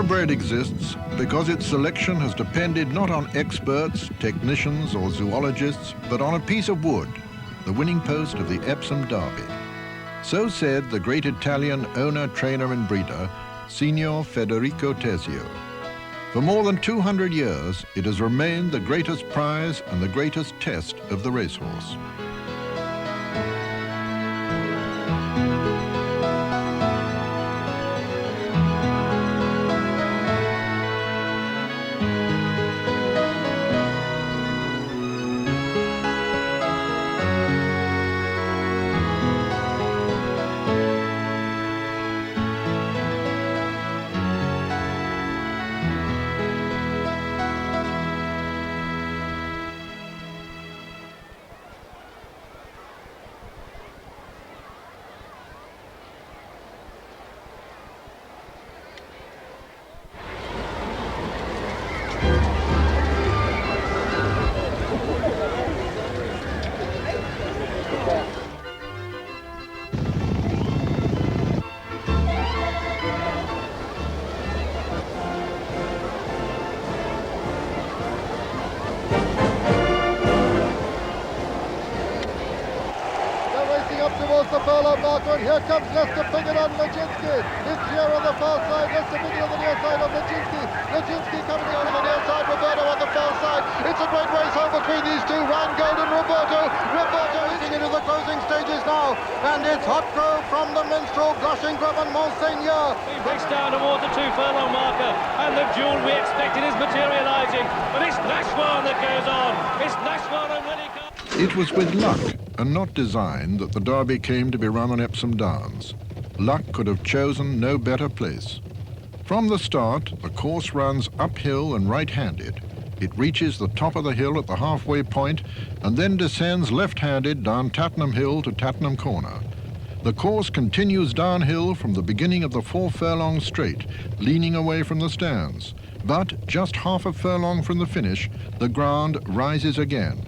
Thoroughbred exists because its selection has depended not on experts, technicians or zoologists, but on a piece of wood, the winning post of the Epsom Derby. So said the great Italian owner, trainer and breeder, Signor Federico Tesio. For more than 200 years, it has remained the greatest prize and the greatest test of the racehorse. Here comes Piggott on Nijinski. It's here on the far side. Piggott on the near side of Nijinski. Nijinski coming out on the near side. Roberto on the far side. It's a great race home between these two. Rheingold and Roberto. Roberto is into the closing stages now. And it's Hot Grove from the Minstrel. Blushing Grove and Monseigneur. He breaks down towards the 2 furlong marker. And the duel we expected is materialising. But it's Nashwan that goes on. It's Nashwan and Willie. It was with luck and not design that the Derby came to be run on Epsom Downs. Luck could have chosen no better place. From the start, the course runs uphill and right-handed. It reaches the top of the hill at the halfway point and then descends left-handed down Tattenham Hill to Tattenham Corner. The course continues downhill from the beginning of the 4 furlong straight, leaning away from the stands. But just half a furlong from the finish, the ground rises again.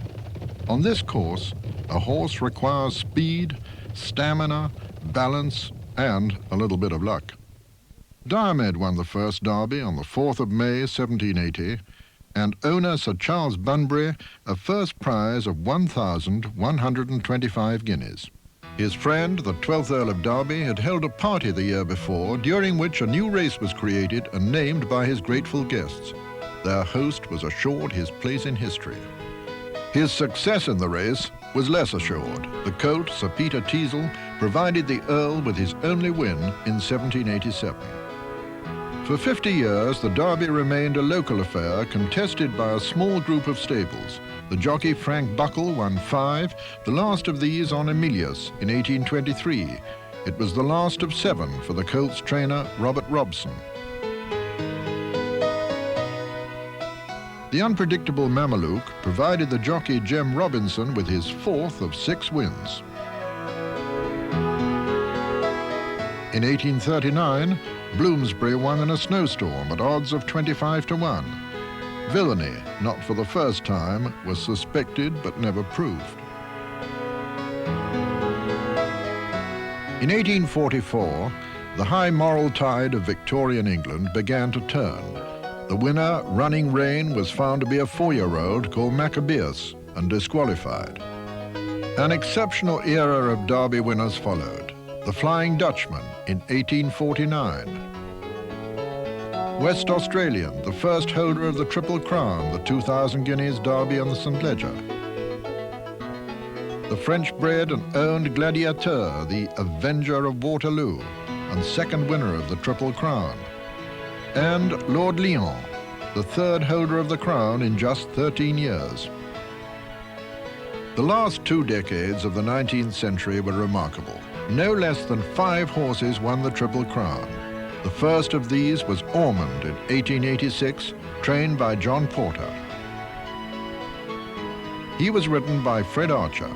On this course, a horse requires speed, stamina, balance, and a little bit of luck. Diomed won the first Derby on the 4th of May, 1780, and owner Sir Charles Bunbury a first prize of 1,125 guineas. His friend, the 12th Earl of Derby, had held a party the year before, during which a new race was created and named by his grateful guests. Their host was assured his place in history. His success in the race was less assured. The colt, Sir Peter Teazle, provided the Earl with his only win in 1787. For 50 years, the Derby remained a local affair contested by a small group of stables. The jockey Frank Buckle won 5, the last of these on Emilius in 1823. It was the last of 7 for the colt's trainer, Robert Robson. The unpredictable Mameluke provided the jockey Jem Robinson with his 4th of 6 wins. In 1839, Bloomsbury won in a snowstorm at odds of 25 to 1. Villainy, not for the first time, was suspected but never proved. In 1844, the high moral tide of Victorian England began to turn. The winner, Running Rein, was found to be a 4-year-old called Maccabeus and disqualified. An exceptional era of Derby winners followed. The Flying Dutchman in 1849. West Australian, the first holder of the Triple Crown, the 2,000 guineas Derby and the St. Leger. The French-bred and owned Gladiateur, the Avenger of Waterloo, and second winner of the Triple Crown. And Lord Lyon, the 3rd holder of the crown in just 13 years. The last 2 decades of the 19th century were remarkable. No less than 5 horses won the Triple Crown. The first of these was Ormond in 1886, trained by John Porter. He was ridden by Fred Archer.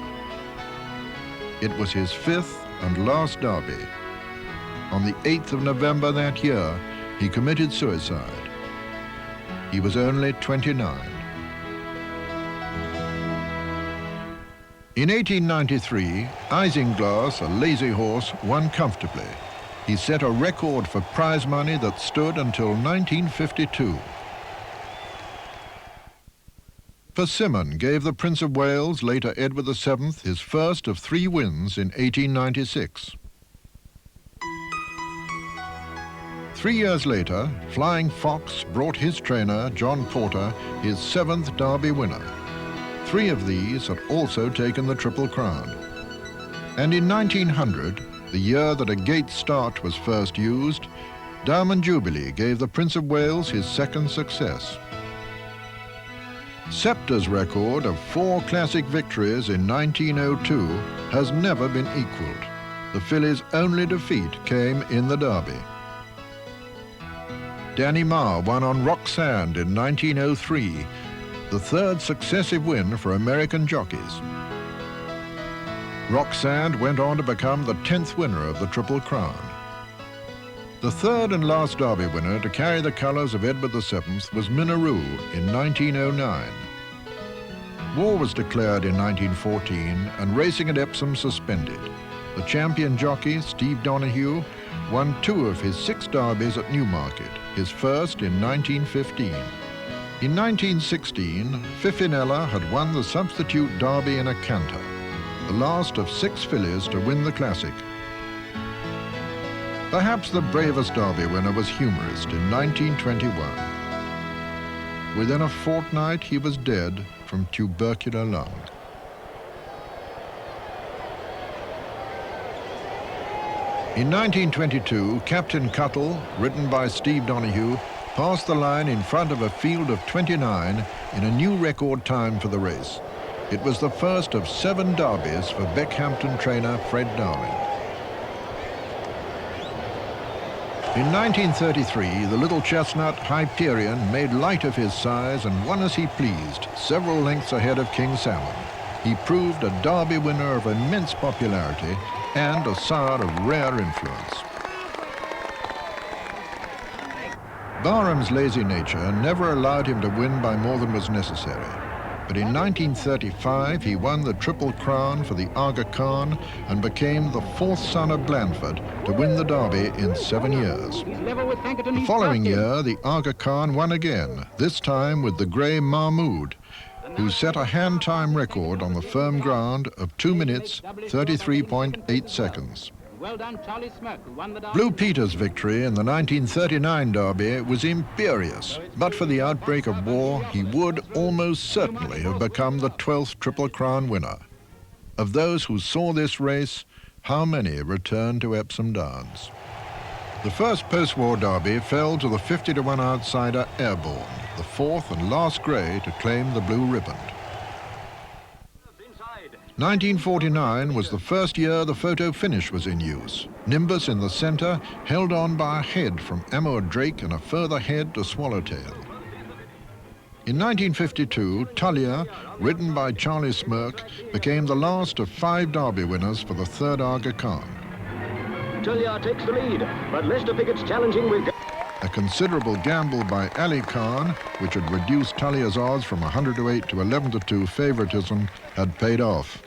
It was his 5th and last Derby. On the 8th of November that year, he committed suicide. He was only 29. In 1893, Isinglass, a lazy horse, won comfortably. He set a record for prize money that stood until 1952. Persimmon gave the Prince of Wales, later Edward VII, his first of 3 wins in 1896. 3 years later, Flying Fox brought his trainer, John Porter, his 7th Derby winner. 3 of these had also taken the Triple Crown. And in 1900, the year that a gate start was first used, Diamond Jubilee gave the Prince of Wales his 2nd success. Scepter's record of 4 classic victories in 1902 has never been equalled. The filly's only defeat came in the Derby. Danny Marr won on Rock Sand in 1903, the 3rd successive win for American jockeys. Rock Sand went on to become the 10th winner of the Triple Crown. The 3rd and last Derby winner to carry the colours of Edward VII was Minaroo in 1909. War was declared in 1914 and racing at Epsom suspended. The champion jockey, Steve Donoghue, won 2 of his 6 derbies at Newmarket, his first in 1915. In 1916, Fifinella had won the substitute derby in a canter, the last of 6 fillies to win the Classic. Perhaps the bravest Derby winner was Humorist in 1921. Within a fortnight, he was dead from tubercular lung. In 1922, Captain Cuttle, ridden by Steve Donoghue, passed the line in front of a field of 29 in a new record time for the race. It was the first of 7 derbies for Beckhampton trainer Fred Darling. In 1933, the little chestnut Hyperion made light of his size and won as he pleased, several lengths ahead of King Salmon. He proved a Derby winner of immense popularity and a sire of rare influence. Barham's lazy nature never allowed him to win by more than was necessary. But in 1935, he won the Triple Crown for the Aga Khan and became the 4th son of Blandford to win the Derby in 7 years. The following year, the Aga Khan won again, this time with the grey Mahmood, who set a hand time record on the firm ground of 2 minutes, 33.8 seconds. Well done, Charlie Smirk, who won the Derby. Blue Peter's victory in the 1939 Derby was imperious, but for the outbreak of war, he would almost certainly have become the 12th Triple Crown winner. Of those who saw this race, how many returned to Epsom Downs? The first post-war Derby fell to the 50-to-1 outsider Airborne, the 4th and last grey to claim the blue riband. 1949 was the first year the photo finish was in use. Nimbus in the centre, held on by a head from Amur Drake and a further head to Swallowtail. In 1952, Tullier, ridden by Charlie Smirk, became the last of 5 Derby winners for the 3rd Aga Khan. Tullier takes the lead, but Lester Piggott's challenging with... A considerable gamble by Ali Khan, which had reduced Tullier's odds from 100-8 to 11-2 favouritism, had paid off.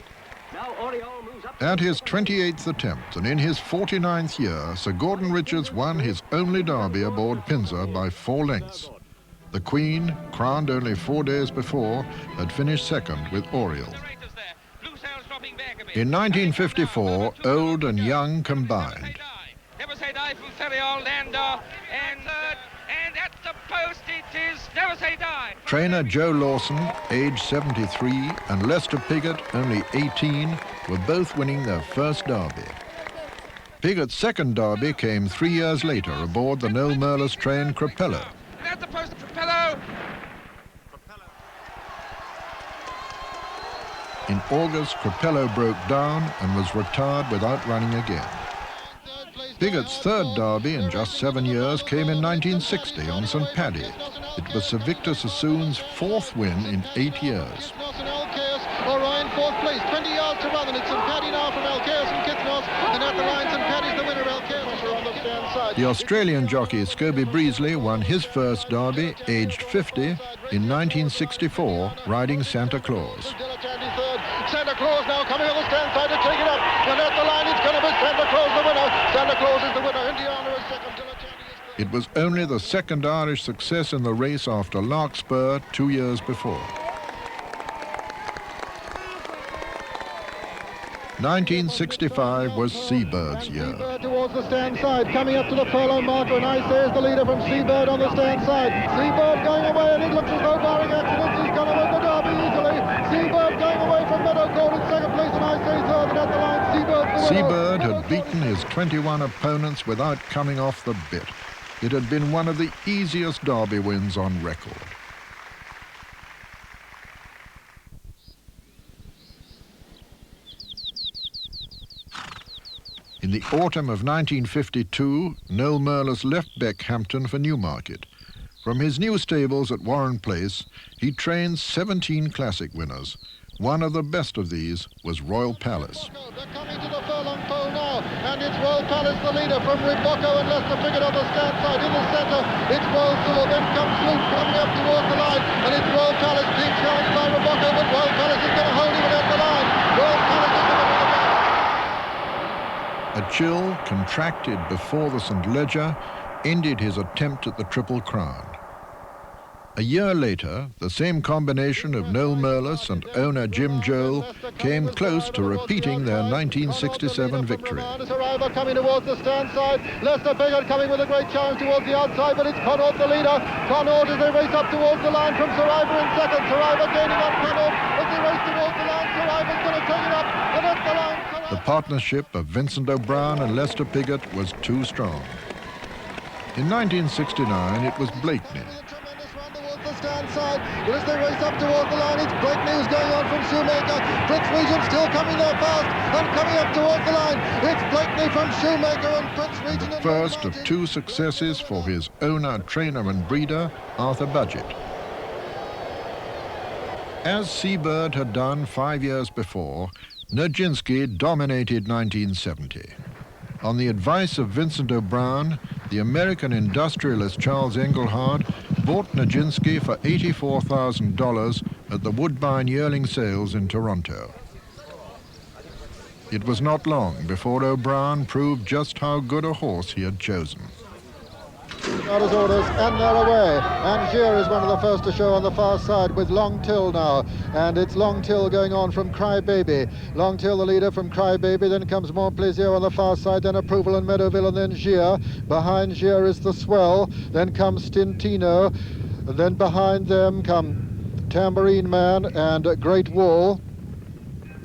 At his 28th attempt and in his 49th year, Sir Gordon Richards won his only Derby aboard Pinzer by 4 lengths. The Queen, crowned only 4 days before, had finished 2nd with Oriel. In 1954, old and young combined. Never Say Die from Ferriol, Landar, and third, and at the post it is Never Say Die. Trainer Joe Lawson, age 73, and Lester Piggott, only 18, were both winning their first Derby. Piggott's 2nd Derby came 3 years later aboard the Noel Merlis train Crapello. And at the post, Crapello. In August, Crapello broke down and was retired without running again. Piggott's 3rd Derby in just 7 years came in 1960 on St Paddy. It was Sir Victor Sassoon's 4th win in 8 years. Orion 4th place, 20 yards to run, and it's St Paddy now from Alcaeus and Kitsnos, and at the line St Paddy's the winner, Alcaeus on the stand side. The Australian jockey Scobie Breesley won his first Derby, aged 50, in 1964, riding Santa Claus. Santa Claus now coming on the stand side to take it up. And at the line, it's going to be Santa Claus the winner. Santa Claus is the winner. Indiana is second. It was only the second Irish success in the race after Larkspur 2 years before. 1965 was Seabird's year. Seabird towards the stand side, coming up to the furlong marker, and I say is the leader from Seabird on the stand side. Seabird going away, and it looks as though barring accidents, he's going to win the Derby easily. Seabird going away from Meadowcourt in second place, and I say third, and at the line, Seabird's the winner. Seabird had beaten his 21 opponents without coming off the bit. It had been one of the easiest Derby wins on record. In the autumn of 1952, Noel Merlis left Beckhampton for Newmarket. From his new stables at Warren Place, he trained 17 classic winners. One of the best of these was Royal Palace. They're coming to the furlong pole now, and it's Royal Palace, the leader, from Rebocco and Lester Piggott on the stand side. In the centre, it's Royal Thor, then comes Luke coming up towards the line, and it's Royal Palace being challenged by Rebocco, but Royal Palace is going to hold him at the line. Royal Palace is the winner. A chill contracted before the St. Leger ended his attempt at the Triple Crown. A year later, the same combination of Noel Merlis and owner Jim Joel came close to repeating their 1967 victory. Survivor coming towards the stand side. Lester Piggott coming with a great challenge towards the outside, but it's Connaught the leader. Connaught as they race up towards the line from Survivor in second. Survivor gaining on Connaught as they race towards the line. Survivor's going to take it up, and at the line. The partnership of Vincent O'Brien and Lester Piggott was too strong. In 1969, it was Blakeney. The stand side, but as they race up towards the line, it's Blakeney who's going on from Shoemaker. Prince Regent still coming there fast and coming up towards the line. It's Blakeney from Shoemaker and Prince Regent. The first of two successes for his owner, trainer and breeder, Arthur Budgett. As Seabird had done 5 years before, Nijinski dominated 1970. On the advice of Vincent O'Brien, the American industrialist Charles Engelhard bought Nijinski for $84,000 at the Woodbine yearling sales in Toronto. It was not long before O'Brien proved just how good a horse he had chosen. Out his orders, and they're away. And Gier is one of the first to show on the far side with Long Till now. And it's Long Till going on from Crybaby. Long Till the leader from Crybaby, then comes Montplaisir on the far side, then Approval and Meadowville, and then Gier. Behind Gier is the Swell, then comes Stintino, and then behind them come Tambourine Man and Great Wall.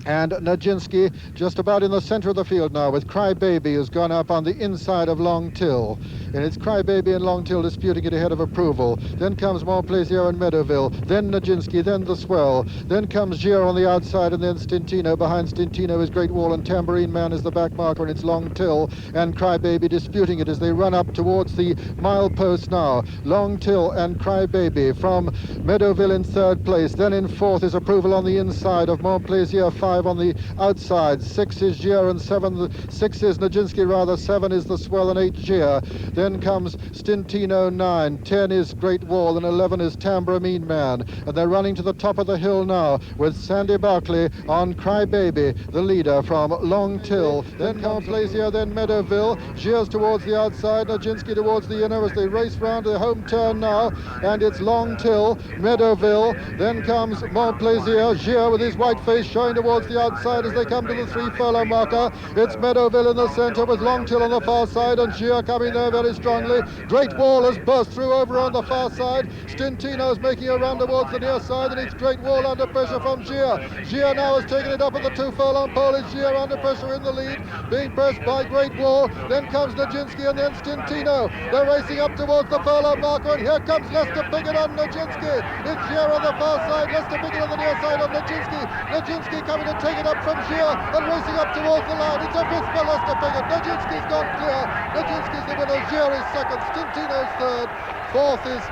And Nijinski just about in the center of the field now, with Crybaby has gone up on the inside of Long Till. And it's Crybaby and Long Till disputing it ahead of Approval. Then comes Montplaisir and Meadowville. Then Nijinski, then the Swell. Then comes Gier on the outside, and then Stintino. Behind Stintino is Great Wall, and Tambourine Man is the back marker, and it's Long Till and Crybaby disputing it as they run up towards the milepost now. Long Till and Crybaby from Meadowville in third place. Then in fourth is Approval on the inside of Montplaisir, 5 on the outside. 6 is Gier and 6 is Nijinski rather, 7 is the Swell and 8 Gier. Then comes Stintino, 9, 10 is Great Wall, and 11 is Tambourine Man. And they're running to the top of the hill now with Sandy Barkley on Crybaby, the leader from Long Till. Then comes Montplaisir, then Meadowville. Gier's towards the outside, Nijinski towards the inner as they race round the home turn now. And it's Long Till, Meadowville. Then comes Montplaisir, Gier with his white face showing towards the outside as they come to the 3 furlong marker. It's Meadowville in the center with Long Till on the far side, and Gier coming there very strongly. Great Wall has burst through over on the far side. Stintino's making a run towards the near side, and it's Great Wall under pressure from Gier. Gier now has taken it up at the 2 furlong pole. It's Gier under pressure in the lead, being pressed by Great Wall. Then comes Nijinski and then Stintino. They're racing up towards the furlong marker, and here comes Lester Piggott on Nijinski. It's Gier on the far side, Lester Piggott on the near side of Nijinski. Nijinski coming to take it up from Gier and racing up towards the line. It's a miss for Lester Piggott. Nijinski's gone clear. Nijinski's the winner. Gier is second. Stintino's third. Fourth is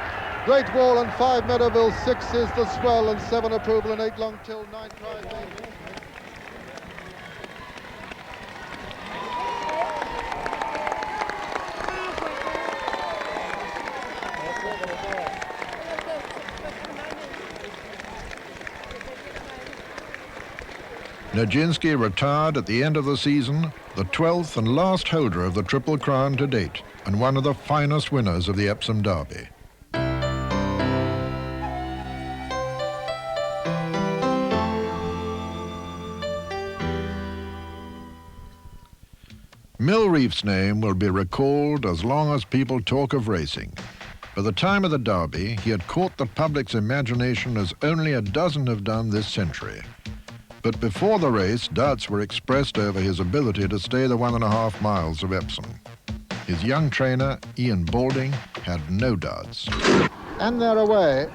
Great Wall, and 5 Meadowville. 6 is the Swell, and 7 Approval, and 8 Long Till, 9 Crybaby. Nijinski retired at the end of the season, the 12th and last holder of the Triple Crown to date, and one of the finest winners of the Epsom Derby. Reef's name will be recalled as long as people talk of racing. By the time of the Derby, he had caught the public's imagination as only a dozen have done this century. But before the race, doubts were expressed over his ability to stay the 1.5 miles of Epsom. His young trainer, Ian Balding, had no doubts. And they're away.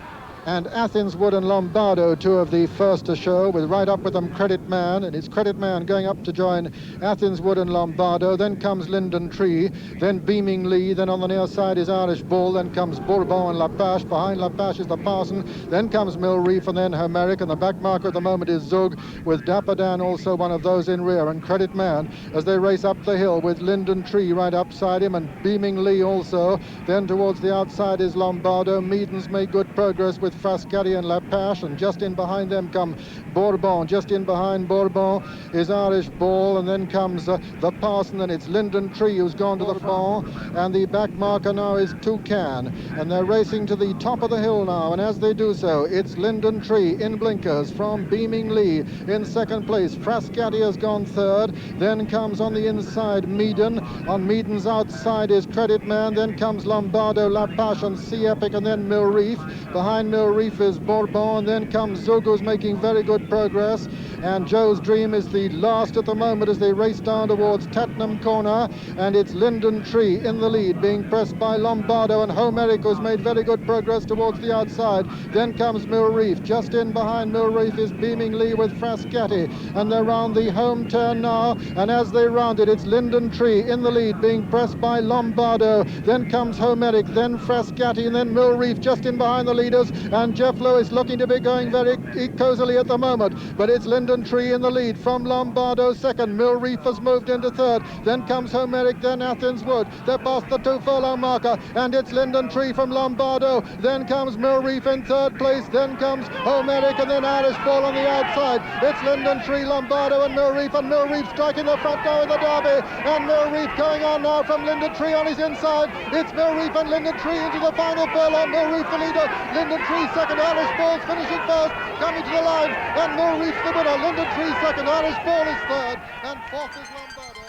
And Athens Wood and Lombardo, two of the first to show, with right up with them Credit Man, and it's Credit Man going up to join Athens Wood and Lombardo. Then comes Linden Tree, then Beaming Lee, then on the near side is Irish Bull, then comes Bourbon and Lapache. Behind Lapache is the Parson, then comes Mill Reef, and then Homeric, and the back marker at the moment is Zug, with Dapper Dan also one of those in rear, and Credit Man as they race up the hill with Linden Tree right upside him, and Beaming Lee also. Then towards the outside is Lombardo. Meaden's made good progress with Frascati and Lapache, and just in behind them come Bourbon. Just in behind Bourbon is Irish Ball, and then comes the Parson, and it's Linden Tree who's gone to the far, and the back marker now is Toucan, and they're racing to the top of the hill now, and as they do so, it's Linden Tree in blinkers from Beaming Lee in second place. Frascati has gone third, then comes on the inside Meaden. On Meaden's outside is Credit Man, then comes Lombardo, Lapache and Sea Epic, and then Mill Reef. Behind Mill Reef is Bourbon, and then comes Zug, who's making very good progress, and Joe's Dream is the last at the moment as they race down towards Tattenham Corner, and it's Linden Tree in the lead, being pressed by Lombardo, and Homeric, who's made very good progress towards the outside. Then comes Mill Reef. Just in behind Mill Reef is Beaming Lee with Frascati, and they're round the home turn now, and as they round it, it's Linden Tree in the lead, being pressed by Lombardo. Then comes Homeric, then Frascati, and then Mill Reef just in behind the leaders, and Jeff Lewis looking to be going very cosily at the moment, but it's Linden Tree in the lead from Lombardo second. Mill Reef has moved into third, then comes Homeric, then Athens Wood. They're past the 2 furlong marker, and it's Linden Tree from Lombardo, then comes Mill Reef in third place, then comes Homeric, and then Irish Ball on the outside. It's Linden Tree, Lombardo and Mill Reef striking the front now in the Derby, and Mill Reef going on now from Linden Tree on his inside. It's Mill Reef and Linden Tree into the final furlong. Mill Reef the leader, Linden Tree second, Irish Ball's finishing first, coming to the line, and Mill Reef the winner. Linden Tree second, Irish Ball is third, and fourth is Lombardo.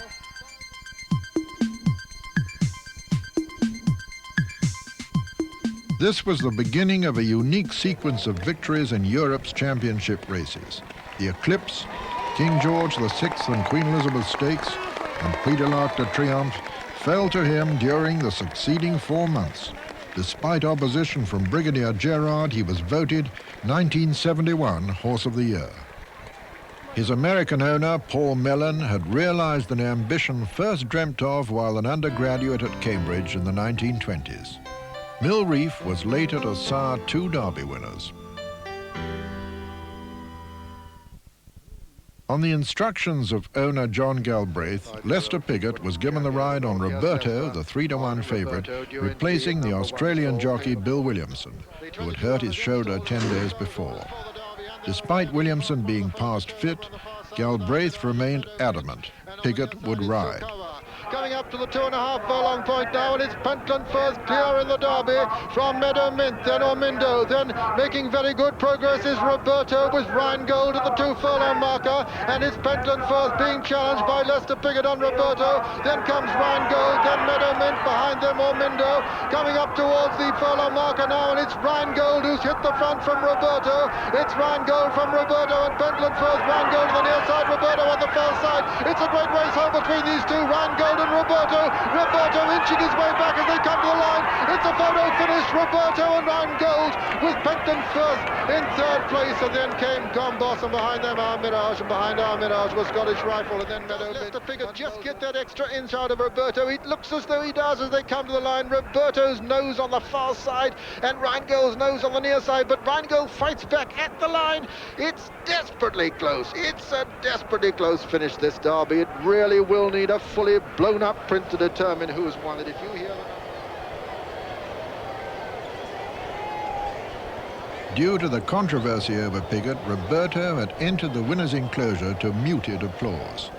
This was the beginning of a unique sequence of victories in Europe's championship races. The Eclipse, King George VI and Queen Elizabeth Stakes, and Prix de l'Arc de Triomphe fell to him during the succeeding 4 months. Despite opposition from Brigadier Gerard, he was voted 1971 Horse of the Year. His American owner, Paul Mellon, had realized an ambition first dreamt of while an undergraduate at Cambridge in the 1920s. Mill Reef was later to sire 2 Derby winners. On the instructions of owner John Galbraith, Lester Piggott was given the ride on Roberto, the 3-to-1 favourite, replacing the Australian jockey Bill Williamson, who had hurt his shoulder 10 days before. Despite Williamson being past fit, Galbraith remained adamant Piggott would ride. Coming up to the 2.5 furlong point now, and it's Pentland first clear in the Derby from Meadow Mint, then Ormindo, then making very good progress is Roberto with Rheingold at the 2 furlong marker, and it's Pentland first being challenged by Lester Piggott on Roberto, then comes Rheingold, then Meadow Mint, behind them Ormindo, coming up towards the furlong marker now, and it's Rheingold who's hit the front from Roberto. It's Rheingold from Roberto, and Pentland first, Rheingold on the near side, Roberto on the far side. It's a great race home between these two, Rheingold and Roberto inching his way back as they come to the line. It's a photo finish, Roberto and Rheingold with Pentland first in third place, and then came Gomboss, and behind them Our Mirage, and behind Our Mirage was Scottish Rifle, and then Meadow. Lester Piggott just get that extra inch out of Roberto. It looks as though he does as they come to the line. Roberto's nose on the far side and Rheingold's nose on the near side, but Rheingold fights back at the line. It's desperately close. It's a desperately close finish, this Derby. It really will need a fully blown up print to determine who's won it. If you hear Due to the controversy over Piggott, Roberto had entered the winner's enclosure to muted applause.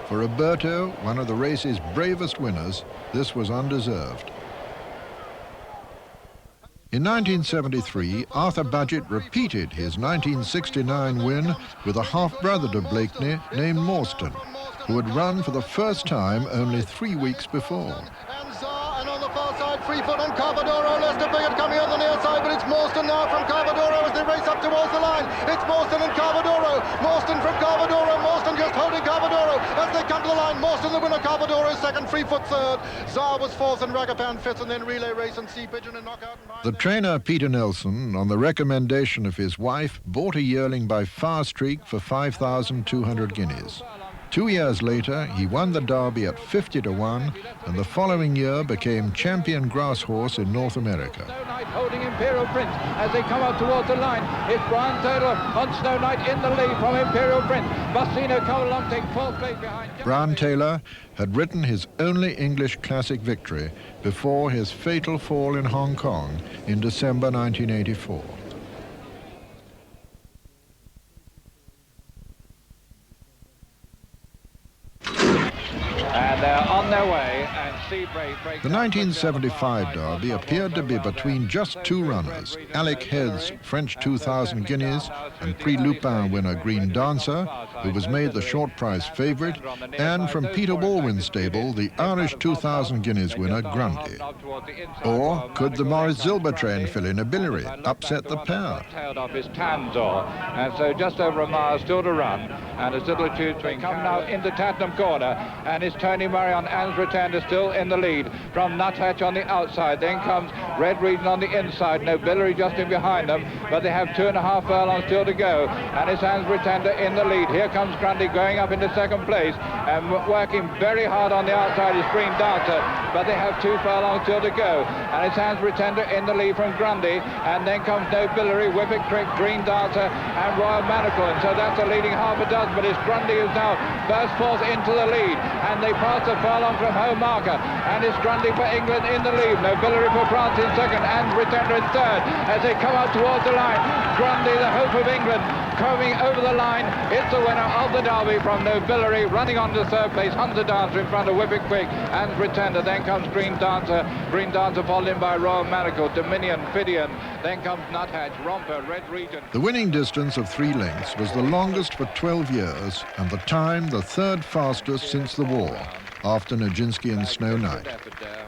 For Roberto, one of the race's bravest winners, this was undeserved. In 1973, Arthur Budgett repeated his 1969 win with a half-brother to Blakeney named Morstan, who had run for the first time only 3 weeks before. And on the far side, Freefoot and Cavadoro. Lester Piggott coming on the near side, but it's Morstan now from Cavadoro as they race up towards the line. It's Morstan and Cavadoro. Morstan from Cavadoro. Morstan just holding Cavadoro as they come to the line. Morstan the winner, Cavadoro second, Freefoot third. Czar was fourth and Ragapan fifth, and then relay race and Sea Pigeon and knockout. The trainer, Peter Nelson, on the recommendation of his wife, bought a yearling by Far Streak for 5,200 guineas. 2 years later, he won the Derby at 50 to 1, and the following year became champion grass horse in North America. Snow Knight holding Imperial Prince as they come up towards the line. It's Brian Taylor on Snow Knight in the lead from Imperial Prince. Bustino come along, take fourth place behind. Brian Taylor had ridden his only English classic victory before his fatal fall in Hong Kong in December 1984. And they're on their way, and Seabrave breaks. The 1975 Derby appeared to be between just two runners, Alec Head's French 2,000 guineas and Prix Lupin winner Green Dancer, who was made the short price favourite, and from Peter Walwyn's stable, the Irish 2,000 guineas winner Grundy. Or could the Maurice Zilbertrain fill in a biliary, upset the pair? Tailed off his Tanzor, and so just over a mile still to run, and as little to come now into Tattenham Corner, and it's Tony Murray on Anne's Pretender still in the lead from Nuthatch on the outside. Then comes Red Region on the inside, Nobility just in behind them, but they have 2.5 furlongs still to go, and it's Anne's Pretender in the lead. Here comes Grundy going up into second place, and working very hard on the outside is Green Dancer, but they have 2 furlongs still to go, and it's Anne's Pretender in the lead from Grundy, and then comes Nobility, Whippet Creek, Green Dancer, and Royal Manacle, and so that's a leading half a dozen, but it's Grundy who's now burst forth into the lead, and they pass the furlong from home marker, and it's Grundy for England in the lead, Nobility for France in second, and Pretender in third, as they come out towards the line. Grundy, the hope of England, coming over the line. It's the winner of the Derby from Nobility, running on to third place, Hunter Dancer in front of Whippet Quick and Pretender. Then comes Green Dancer followed in by Royal Manacle, Dominion, Fidian. Then comes Nuthatch, Romper, Red Region. The winning distance of 3 lengths was the longest for 12 years, and the time the third fastest since the war, after Nijinski and Snow Knight.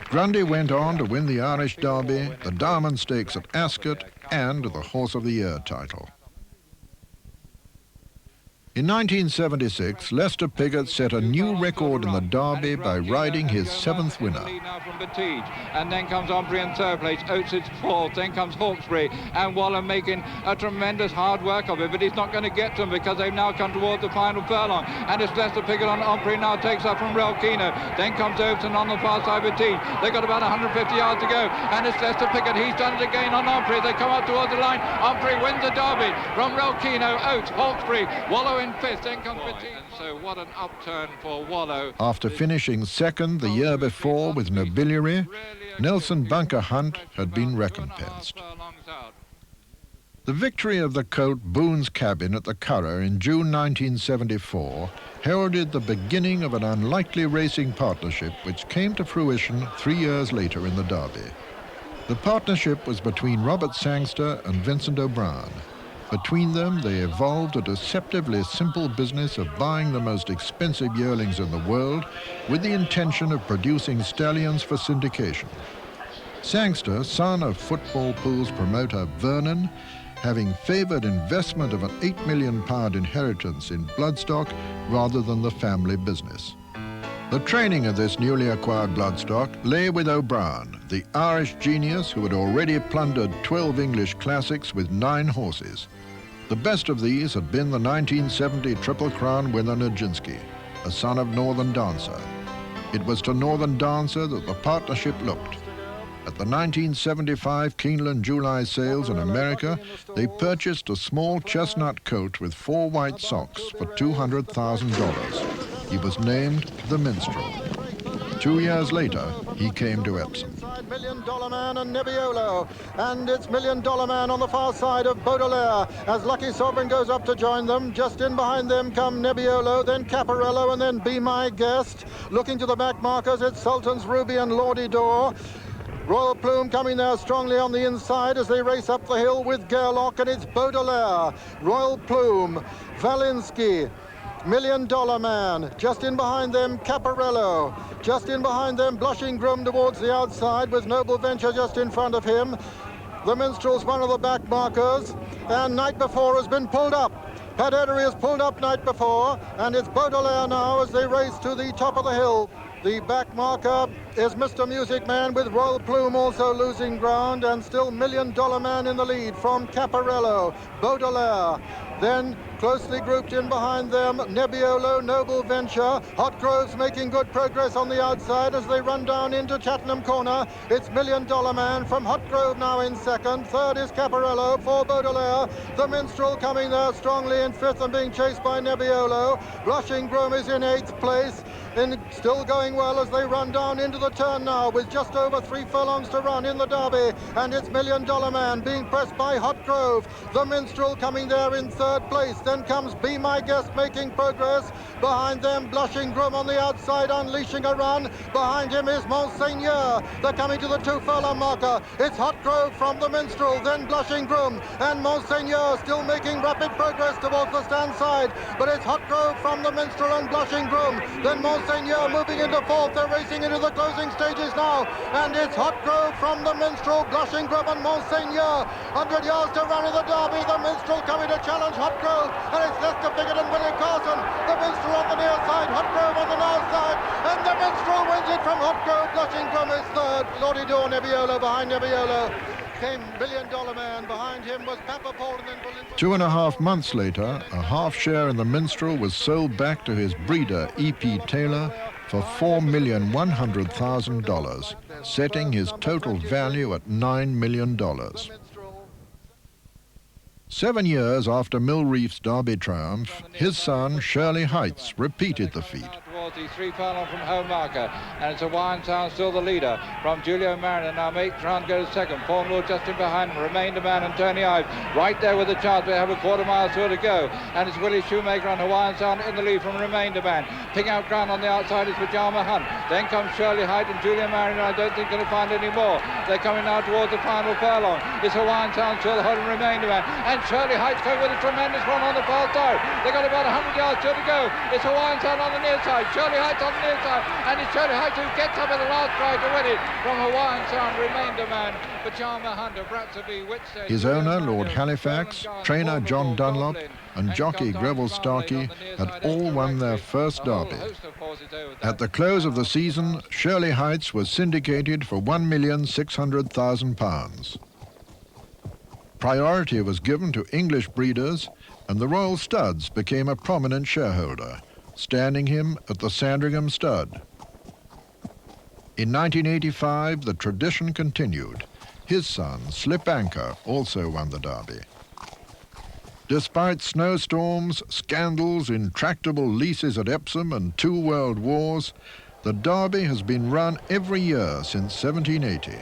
Grundy went on to win the Irish Derby, the Diamond Stakes at Ascot, and the Horse of the Year title. In 1976, Lester Piggott set a new record in the Derby by riding his 7th winner. Now from Battige, and then comes Ombre in third place, Oates is fourth, then comes Hawkesbury, and Waller making a tremendous hard work of it, but he's not going to get to them because they've now come towards the final furlong, and it's Lester Piggott on Ombre now takes up from Relkino, then comes Oates on the far side of Battige. They've got about 150 yards to go, and it's Lester Piggott, he's done it again on Ombre. They come up towards the line, Ombre wins the Derby from Relkino, Oates, Hawkesbury, Waller in fifth, then comes Battige. So what an upturn for Wallow. After finishing second the year before with Nobiliary, Nelson Bunker Hunt had been recompensed. The victory of the colt Boone's Cabin at the Curragh in June 1974 heralded the beginning of an unlikely racing partnership which came to fruition 3 years later in the Derby. The partnership was between Robert Sangster and Vincent O'Brien. Between them, they evolved a deceptively simple business of buying the most expensive yearlings in the world with the intention of producing stallions for syndication. Sangster, son of football pools promoter Vernon, having favoured investment of an £8 million inheritance in bloodstock rather than the family business. The training of this newly acquired bloodstock lay with O'Brien, the Irish genius who had already plundered 12 English classics with 9 horses. The best of these had been the 1970 Triple Crown winner Nijinski, a son of Northern Dancer. It was to Northern Dancer that the partnership looked. At the 1975 Keeneland July sales in America, they purchased a small chestnut coat with 4 white socks for $200,000. He was named the Minstrel. 2 years later, he came to Epsom. $5 million $1 Million Man and Nebbiolo. And it's $1 Million Man on the far side of Baudelaire as Lucky Sovereign goes up to join them. Just in behind them come Nebbiolo, then Caparello, and then Be My Guest. Looking to the back markers, it's Sultan's Ruby and Lordy Door. Royal Plume coming there strongly on the inside as they race up the hill with Gerlock, and it's Baudelaire, Royal Plume, Valinsky, $1 Million Man. Just in behind them, Caparello. Just in behind them, Blushing Groom towards the outside with Noble Venture just in front of him. The Minstrel's one of the back markers, and Night Before has been pulled up. Pedigree is pulled up Night Before, and it's Baudelaire now as they race to the top of the hill. The back marker is Mr. Music Man with Royal Plume also losing ground, and still $1 Million Man in the lead from Caparello, Baudelaire. Then closely grouped in behind them, Nebbiolo, Noble Venture. Hot Grove's making good progress on the outside as they run down into Chattenham Corner. It's $1 Million Man from Hot Grove now in second. Third is Caparello for Baudelaire. The Minstrel coming there strongly in fifth and being chased by Nebbiolo. Blushing Groom is in eighth place. And still going well as they run down into the turn now with just over 3 furlongs to run in the Derby, and it's $1 Million Man being pressed by Hot Grove. The Minstrel coming there in third place. Then comes Be My Guest making progress. Behind them, Blushing Groom on the outside unleashing a run. Behind him is Monseigneur. They're coming to the 2 furlong marker. It's Hot Grove from the Minstrel, then Blushing Groom, and Monseigneur still making rapid progress towards the stand side. But it's Hot Grove from the Minstrel and Blushing Groom, then Monseigneur moving into fourth. They're racing into the closing stages now, and it's Hot Grove from the Minstrel, Blushing Groom and Monseigneur. 100 yards to run in the Derby. The Minstrel coming to challenge Hot Grove, and it's Lester Piggott and Willie Carson. The Minstrel on the near side, Hot Grove on the north side, and the Minstrel wins it from Hot Grove. Blushing Groom is third. Lordy Door, Nebbiolo behind Nebbiolo. Came $1 Million Man. Behind him was Papa Paul, and then 2.5 months later, a half share in the Minstrel was sold back to his breeder, E.P. Taylor, for $4,100,000, setting his total value at $9 million. 7 years after Mill Reef's Derby triumph, his son, Shirley Heights, repeated the feat. Towards the 3 furlong from home marker, and it's a Wartime still the leader from Julio Mariner. Now makes round, goes second. Formlord just in behind him. Remainder Man and Tony Ives right there with the chance. We have a quarter mile still to go, and it's Willie Shoemaker on Hawaiian Sound in the lead from Remainder Man. Picking out ground on the outside is Pajama Hunt. Then comes Shirley Heights and Julio Mariner. I don't think going to find any more. They're coming now towards the final furlong. It's Hawaiian Sound still holding Remainder Man, and Shirley Heights going with a tremendous run on the far side. They've got about 100 yards still to go. It's Hawaiian Sound on the near side. Shirley Heights on the near side, and it's Shirley Heights who gets up at the last try to win it from Hawaiian Sound, Remainder Man, Pajama Hunter, Bratsby, Whitstead. His owner, Lord Halifax, trainer John Dunlop, and jockey Greville Starkey had all won their first Derby. At the close of the season, Shirley Heights was syndicated for £1,600,000. Priority was given to English breeders, and the Royal Studs became a prominent shareholder, standing him at the Sandringham Stud. In 1985, the tradition continued. His son, Slip Anchor, also won the Derby. Despite snowstorms, scandals, intractable leases at Epsom, and 2 world wars, the Derby has been run every year since 1780.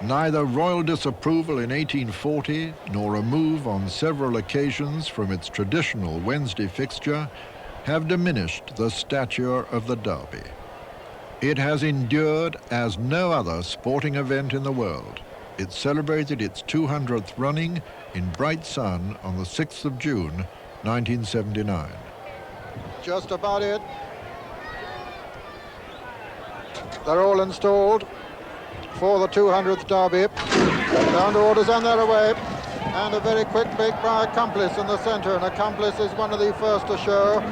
Neither royal disapproval in 1840 nor a move on several occasions from its traditional Wednesday fixture have diminished the stature of the Derby. It has endured as no other sporting event in the world. It celebrated its 200th running in bright sun on the 6th of June, 1979. just about it. They're all installed for the 200th Derby. Down to orders and they're away. And a very quick make by Accomplice in the centre. And Accomplice is one of the first to show.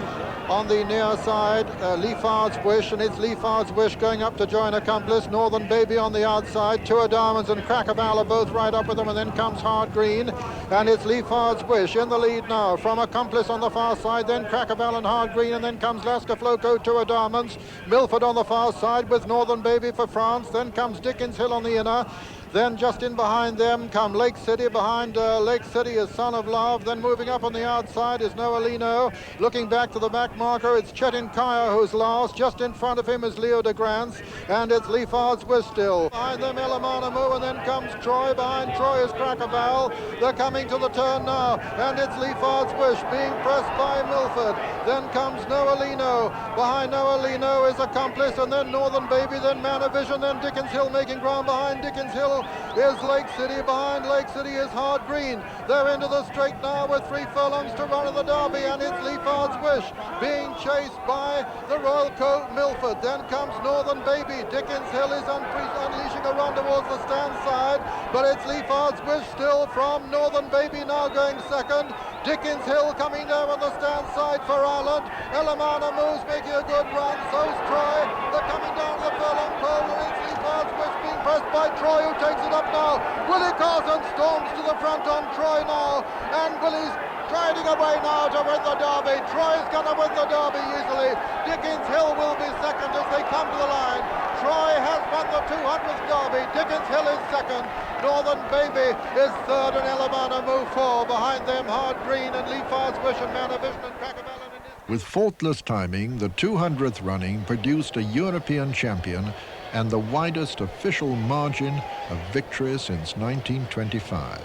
On the near side, Leafard's Wish, and it's Leafard's Wish going up to join Accomplice. Northern Baby on the outside. Two of Diamonds and Crackerval are both right up with them, and then comes Hard Green. And it's Leafard's Wish in the lead now from Accomplice on the far side, then Crackerval and Hard Green, and then comes Lasker Floco, Two of Diamonds. Milford on the far side with Northern Baby for France. Then comes Dickens Hill on the inner. Then just in behind them come Lake City. Behind Lake City is Son of Love. Then moving up on the outside is Noelino. Looking back to the back marker, it's Chetin Kaya who's last. Just in front of him is Leo de Grance, and it's Leifard's Wish still. Behind them, Elamanamu, and then comes Troy. Behind Troy is Crackerval. They're coming to the turn now, and it's Leifard's Wish being pressed by Milford. Then comes Noelino. Behind Noelino is Accomplice, and then Northern Baby, then Man of Vision, then Dickens Hill making ground. Behind Dickens Hill is Lake City. Behind Lake City is Hard Green. They're into the straight now with 3 furlongs to run in the Derby, and it's Leifard's Wish being chased by the Royal Coat Milford. Then comes Northern Baby. Dickens Hill is unleashing a run towards the stand side, but it's Leifard's Wish still from Northern Baby now going second. Dickens Hill coming down on the stand side for Ireland. Elamana moves, making a good run. So's Troy. They're coming down the furlong pole, and it's Leifard's Wish being pressed by Troy, who takes it up now. Willie Carson storms to the front on Troy now, and Willie's striding away now to win the Derby. Troy's going to win the Derby easily. Dickens Hill will be second as they come to the line. Troy has won the 200th Derby. Dickens Hill is second. Northern Baby is third, and Elamana move four. Behind them, Hard Green and Leifard's Wish and Man of Vision and Crackerval. With faultless timing, the 200th running produced a European champion and the widest official margin of victory since 1925.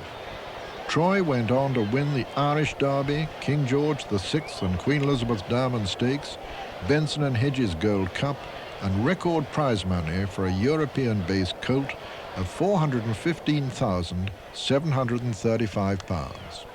Troy went on to win the Irish Derby, King George VI and Queen Elizabeth Diamond Stakes, Benson and Hedges Gold Cup, and record prize money for a European-based colt of £415,735.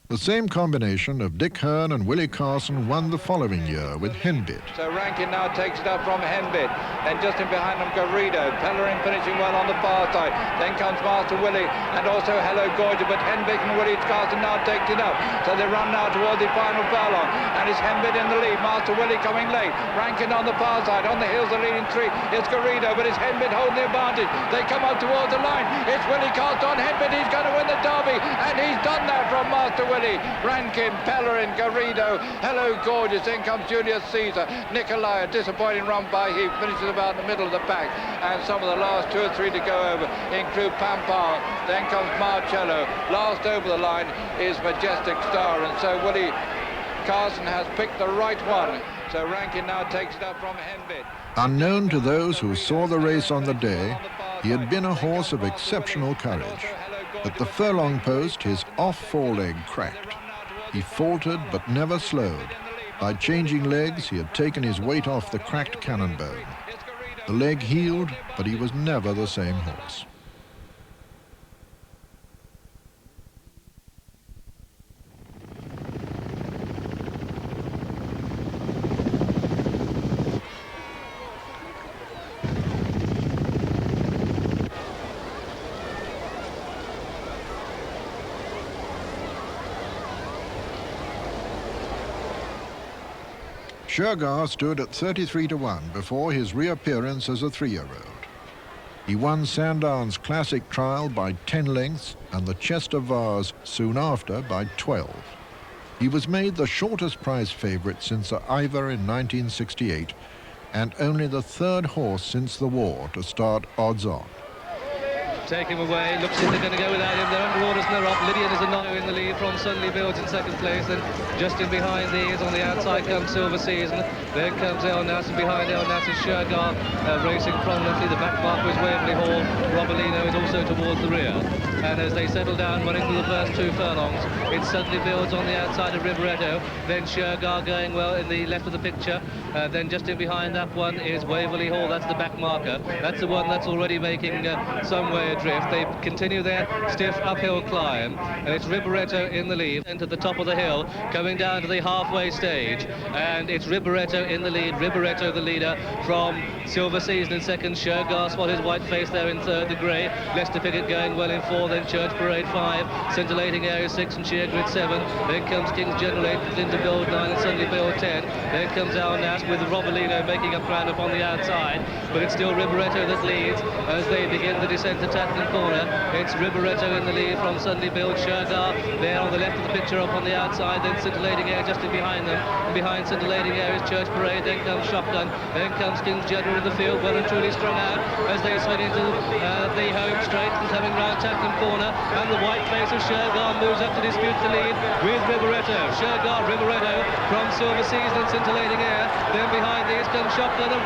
The same combination of Dick Hearn and Willie Carson won the following year with Henbit. So Rankin now takes it up from Henbit, and just in behind them Garrido, Pellerin finishing well on the far side. Then comes Master Willie and also Hello Gorgeous, but Henbit and Willie Carson now takes it up. So they run now toward the final furlong, and it's Henbit in the lead. Master Willie coming late. Rankin on the far side. On the hills, the leading three. It's Garrido, but it's Henbit holding the advantage. They come up towards the line. It's Willie Carson on Henbit. He's going to win the Derby, and he's done that from Master Willie. Rankin, Pellerin, Garrido, Hello Gorgeous, then comes Julius Caesar, Nicolai, a disappointing run by Heath, finishes about in the middle of the pack, and some of the last 2 or 3 to go over include Pampar, then comes Marcello, last over the line is Majestic Star, and so Willie Carson has picked the right one, so Rankin now takes it up from Henbit. Unknown to those who saw the race on the day, he had been a horse of exceptional courage. At the furlong post, his off foreleg cracked. He faltered but never slowed. By changing legs, he had taken his weight off the cracked cannon bone. The leg healed, but he was never the same horse. Shergar stood at 33-1 before his reappearance as a 3-year-old. He won Sandown's Classic Trial by 10 lengths and the Chester Vase soon after by 12. He was made the shortest prize favourite since Sir Ivor in 1968 and only the 3rd horse since the war to start odds on. Take him away, looks like they're going to go without him. They're under orders and they're up. Lydian is a no in the lead from Suddenly Builds in second place, and just in behind these on the outside comes Silver Season. Then comes El Nas, and behind El Nas is Shergar racing prominently. The back marker is Waverley Hall. Robolino is also towards the rear. And as they settle down, running through the first 2 furlongs, it Suddenly Builds on the outside of Riveretto. Then Shergar going well in the left of the picture. Then just in behind that one is Waverley Hall. That's the back marker. That's the one that's already making some way adrift. They continue their stiff uphill climb, and it's Riveretto in the lead into the top of the hill, coming down to the halfway stage, and it's Riveretto in the lead. Riveretto the leader from Silver Season in second. Shergar spotted his white face there in third, the grey. Lester Piggott going well in fourth. 4, then Church Parade 5, Scintillating Area 6 and Sheer Grid 7. Then comes King's General 8, Linda Gold 9 and Sunday Bill 10. Then comes Al Nash with Robolino making up ground upon the outside. But it's still Riboretto that leads as they begin the descent to Tatton Corner. It's Riboretto in the lead from Sunday Bill. Shergar there on the left of the picture up on the outside. Then Scintillating Air just in behind them. And behind Scintillating Air is Church Parade. Then comes Shotgun. Then comes King's General in the field, well and truly strung out as they swing into the home straight and coming round Tatton Corner. And the white face of Shergar moves up to dispute the lead with Riboretto. Shergar, Riboretto from Silver Seas and Scintillating Air. Then behind these comes Shotgun and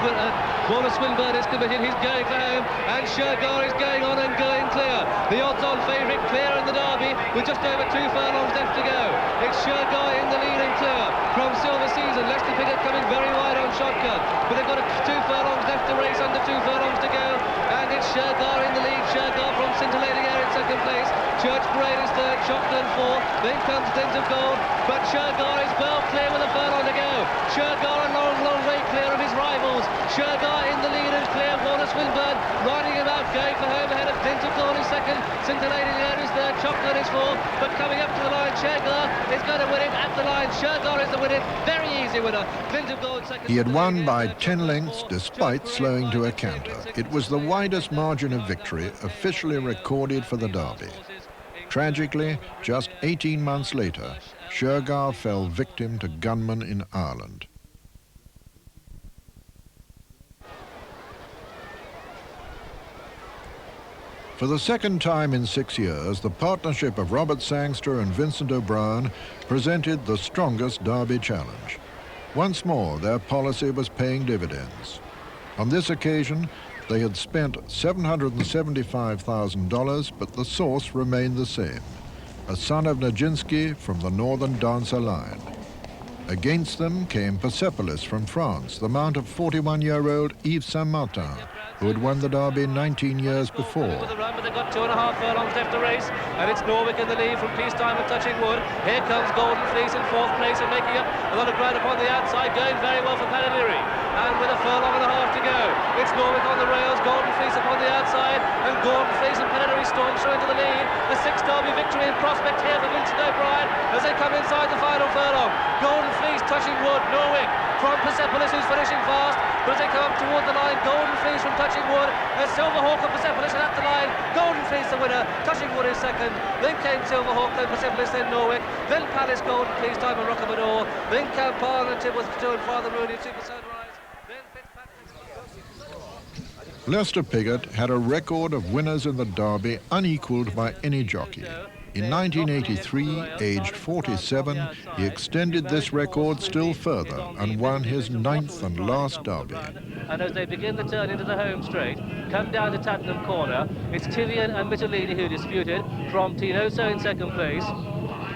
Wallace Swinburne is committed. He's going for home and Shergar is going on and going clear. The odds-on favourite clear in the Derby with just over 2 furlongs left to go. It's Shergar in the lead and clear from Silver Seas and Lester Piggott coming very wide on Shotgun. But they've got 2 furlongs left to race, under 2 furlongs to go. And it's Shergar in the lead. Shergar from Scintillating Air in second place. Church Parade is third, Shotgun 4. Then comes Glint of Gold. But Shergar is well clear with a furlong to go. Shergar a long, long way clear of his rivals. Shergar in the lead and clear. Wallace Swinburne riding him out, going for home ahead of Glint of Gold is second. Scintillating Air is third. Shotgun is 4. But coming up to the line, Shergar is going to win it at the line. Shergar is the winner. Very easy winner. Glint of Gold second. He had won by 10 lengths despite slowing to a canter. It was the widest margin of victory officially recorded for the Derby. Tragically, just 18 months later, Shergar fell victim to gunmen in Ireland. For the second time in 6 years, the partnership of Robert Sangster and Vincent O'Brien presented the strongest Derby challenge. Once more, their policy was paying dividends. On this occasion, they had spent $775,000, but the source remained the same, a son of Nijinski from the northern dancer line. Against them came Persepolis from France, the mount of 41-year-old Yves Saint-Martin, who had won the Derby 19 years before. But they've got 2.5 furlongs left to race, and it's Norwick in the lead from Peacetime and Touching Wood. Here comes Golden Fleece in 4th place and making up a lot of ground upon the outside, going very well for Pedigree. And with a furlong and a half to go, it's Norwick on the rails, Golden Fleece upon the outside, and Golden Fleece and Pedigree storm through into the lead. A 6th Derby victory in prospect here for Vincent O'Brien as they come inside the final furlong. Golden Fleece, Touching Wood, Norwick from Persepolis, who's finishing fast, but as they come up toward the line, Golden Fleece from Touching Wood, Silverhawk and Persepolis are at the line. Golden Fleece the winner, Touching Wood is second, then came Silverhawk, then Persepolis, then Norwick, then Palace, Golden Fleece, Time and Rockamador, then Campan and Tibbles, and Father Rooney, Super Sunrise, then Fitzpatrick. Lester Piggott had a record of winners in the Derby unequalled by any jockey. In 1983, aged 47, he extended this record still further and won his 9th and last Derby. And as they begin the turn into the home straight, come down to Tattenham Corner, it's Tivian and Mittelini who disputed from Tinoso in second place.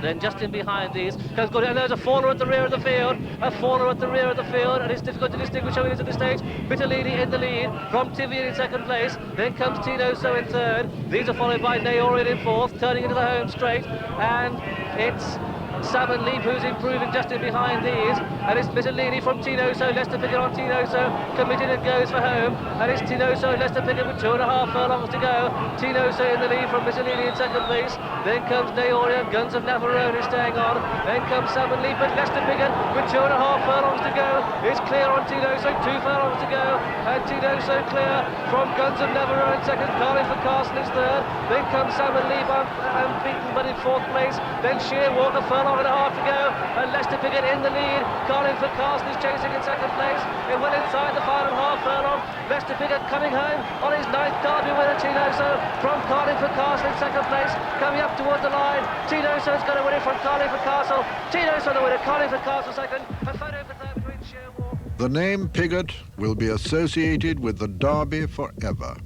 Then just in behind these comes Grundy, and there's a faller at the rear of the field, and it's difficult to distinguish who it is at this stage. Mittelini in the lead from Tivian in second place, then comes Tinoso in third. These are followed by Naorian in 4th, turning into the home straight, and it's Salmon Leap who's improving just in behind these, and it's Mittelini from Tinoso, Lester Piggott on Tinoso, committed and goes for home, and it's Tinoso and Lester Piggott with 2.5 furlongs to go. Tinoso in the lead from Mittelini in second place, then comes Naorian, Guns of Navarone is staying on, then comes Salmon Leap, but Lester Piggott with 2.5 furlongs to go is clear on Tinoso, 2 furlongs to go, and Tinoso clear from Guns of Navarone second, Carling for Castle is third, then comes Salmon Leap unbeaten but in 4th place, then Sheer Walk a furlong and a half to go, and Lester Piggott in the lead. Carling for Castle is chasing in second place. It went inside the final half furlong. Lester Piggott coming home on his 9th Derby winner, Tinoso from Carling for Castle in second place, coming up towards the line. Tinoso's going to win it from Carling for Castle. Tinoso the winner, Carling for Castle second. A photo for third between Sheer Walk. The name Piggott will be associated with the Derby forever.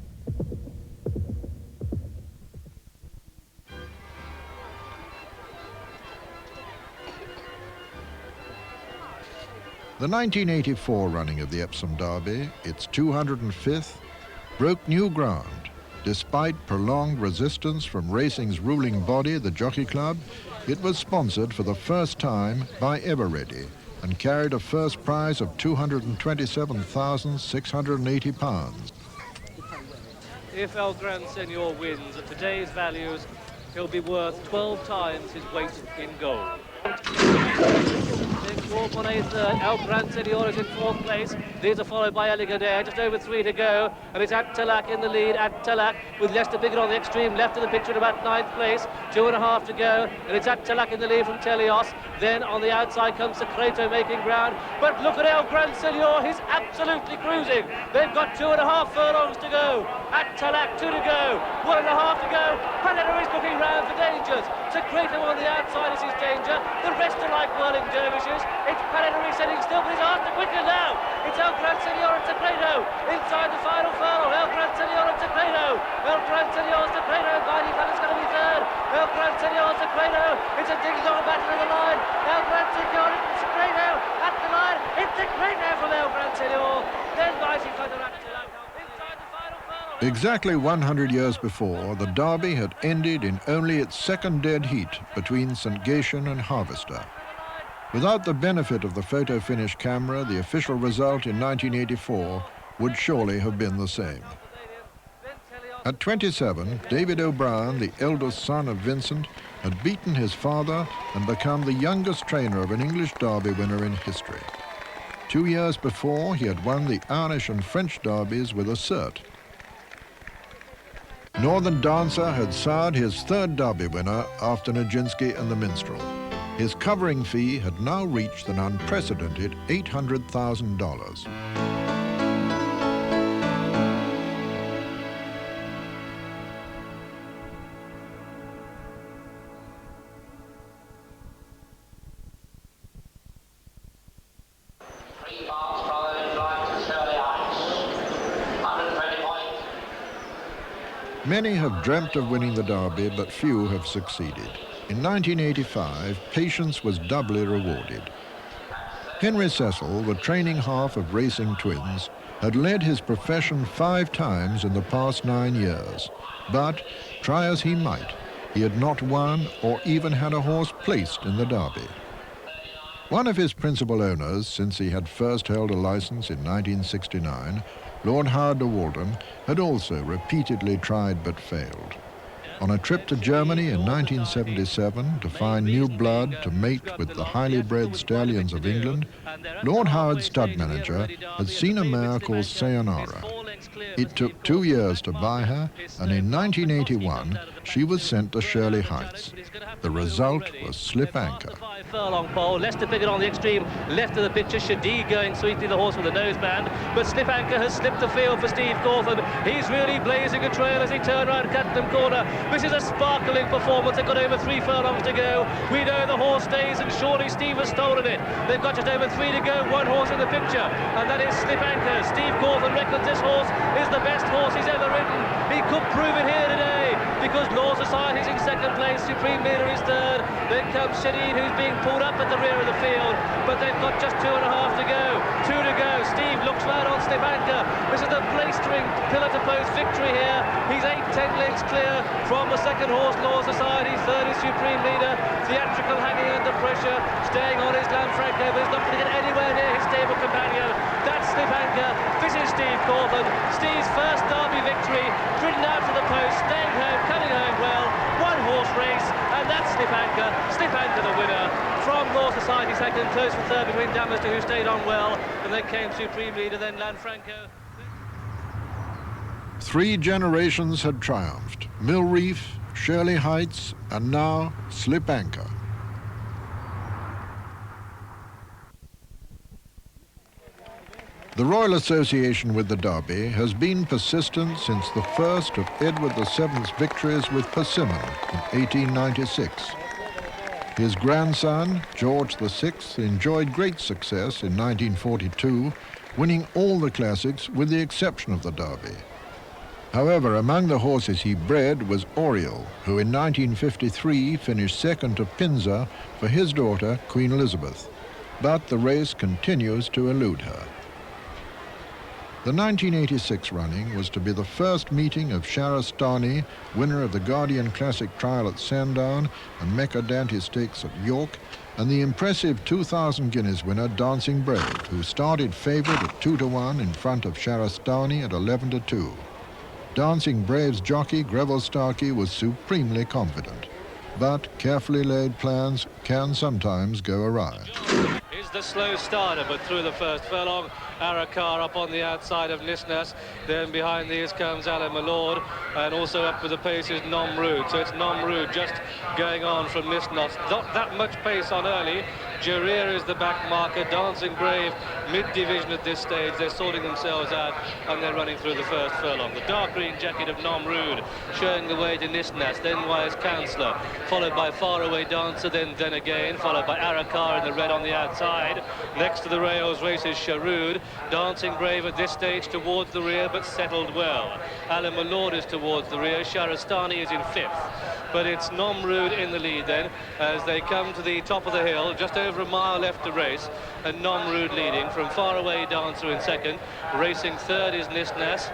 The 1984 running of the Epsom Derby, its 205th, broke new ground. Despite prolonged resistance from racing's ruling body, the Jockey Club, it was sponsored for the first time by Eveready and carried a first prize of £227,680. if El Gran Senor wins at today's values, he'll be worth 12 times his weight in gold. Wolf on a third, El Gran Senor is in fourth place. These are followed by Eligadere, just over 3 to go, and it's Attalac in the lead. Attalac with Lester Piggott on the extreme left of the picture at about 9th place. 2.5 to go, and it's Attalac in the lead from Telios. Then on the outside comes Secreto making ground, but look at El Gran Senor, he's absolutely cruising. They've got 2.5 furlongs to go. Attalac 2 to go, 1.5 to go. Panetta is looking round for dangers. Secreto on the outside is his danger. The rest are like whirling dervishes. It's Panetta setting still, but he's after quicker now. It's El Gran Senor and Secreto inside the final furlong. El Gran Senor and Secreto. El Gran Senor and Secreto. Guiding Pannetta's going to be third. El Gran Senor and Secreto. It's a ding-dong battle in the line. El Gran Senor and Secreto at the line. It's Secreto from El Gran Senor. Then Mighty Thunder Attalac inside the final furlong. Exactly 100 years before, the Derby had ended in only its second dead heat between St. Gatian and Harvester. Without the benefit of the photo finish camera, the official result in 1984 would surely have been the same. At 27, David O'Brien, the eldest son of Vincent, had beaten his father and become the youngest trainer of an English Derby winner in history. 2 years before, he had won the Irish and French Derbies with a cert. Northern Dancer had sired his third Derby winner after Nijinski and the Minstrel. His covering fee had now reached an unprecedented $800,000. Many have dreamt of winning the Derby, but few have succeeded. In 1985, patience was doubly rewarded. Henry Cecil, the training half of Racing Twins, had led his profession 5 times in the past 9 years. But, try as he might, he had not won or even had a horse placed in the Derby. One of his principal owners, since he had first held a license in 1969, Lord Howard de Walden, had also repeatedly tried but failed. On a trip to Germany in 1977 to find new blood to mate with the highly bred stallions of England, Lord Howard's stud manager had seen a mare called Sayonara. It took 2 years to buy her, and in 1981 she was sent to Shirley Heights. The result was Slip Anchor. Furlong pole, Lester Piggott on the extreme left of the picture, Shadi going sweetly, the horse with the noseband, but Slip Anchor has slipped the field for Steve Cawthon. He's really blazing a trail as he turned around Cattenham Corner. This is a sparkling performance. They've got over 3 furlongs to go. We know the horse stays, and surely Steve has stolen it. They've got just over 3 to go, 1 horse in the picture, and that is Slip Anchor. Steve Cawthon reckons this horse is the best horse he's ever ridden. He could prove it here today, because Law Society's in second place, Supreme Leader is third, then comes Shadid, who's being pulled up at the rear of the field, but they've got just 2.5 to go. 2 to go. Steve looks round on Slip Anchor. This is the blistering pillar-to-post victory here. He's 8-10 lengths clear from the second horse, Law Society. Third is Supreme Leader. Theatrical hanging under pressure, staying on his Lanfranco, but he's not going to get anywhere near his stable companion. That's Slip Anchor. This is Steve Cawthon. Steve's first Derby victory, ridden out to the post, staying home, coming home well. 1 horse race, and that's Slip Anchor. Slip Anchor the winner. From Law Society second, close for third between Damaster, who stayed on well, and then came Supreme Leader, then Lanfranco. 3 generations had triumphed: Mill Reef, Shirley Heights, and now Slip Anchor. The Royal Association with the Derby has been persistent since the first of Edward VII's victories with Persimmon in 1896. His grandson, George VI, enjoyed great success in 1942, winning all the classics with the exception of the Derby. However, among the horses he bred was Oriel, who in 1953 finished second to Pinzer for his daughter, Queen Elizabeth. But the race continues to elude her. The 1986 running was to be the first meeting of Sharastani, winner of the Guardian Classic Trial at Sandown and Mecca Dante Stakes at York, and the impressive 2,000 guineas winner Dancing Brave, who started favourite at 2 to 1 in front of Sharastani at 11 to 2. Dancing Brave's jockey, Greville Starkey, was supremely confident. But carefully laid plans can sometimes go awry. Is the slow starter, but through the first furlong, Arakar up on the outside of Nisnas. Then behind these comes Alan Malord, and also up with the pace is Nomrude. So it's Nomrude just going on from Nisnas. Not that much pace on early. Jarir is the back marker. Dancing Brave, mid-division at this stage. They're sorting themselves out, and they're running through the first furlong. The dark green jacket of Nomrude showing the way to Nisnas, then Wise Counsellor, followed by Faraway Dancer, then again, followed by Arakar in the red on the outside. Next to the rails races Sharud. Dancing Brave at this stage towards the rear, but settled well. Alan Malord is towards the rear. Sharastani is in fifth. But it's Nomrude in the lead then, as they come to the top of the hill, just over a mile left to race, and Nomrude leading. From Faraway Dancer in second. Racing third is Nisnas.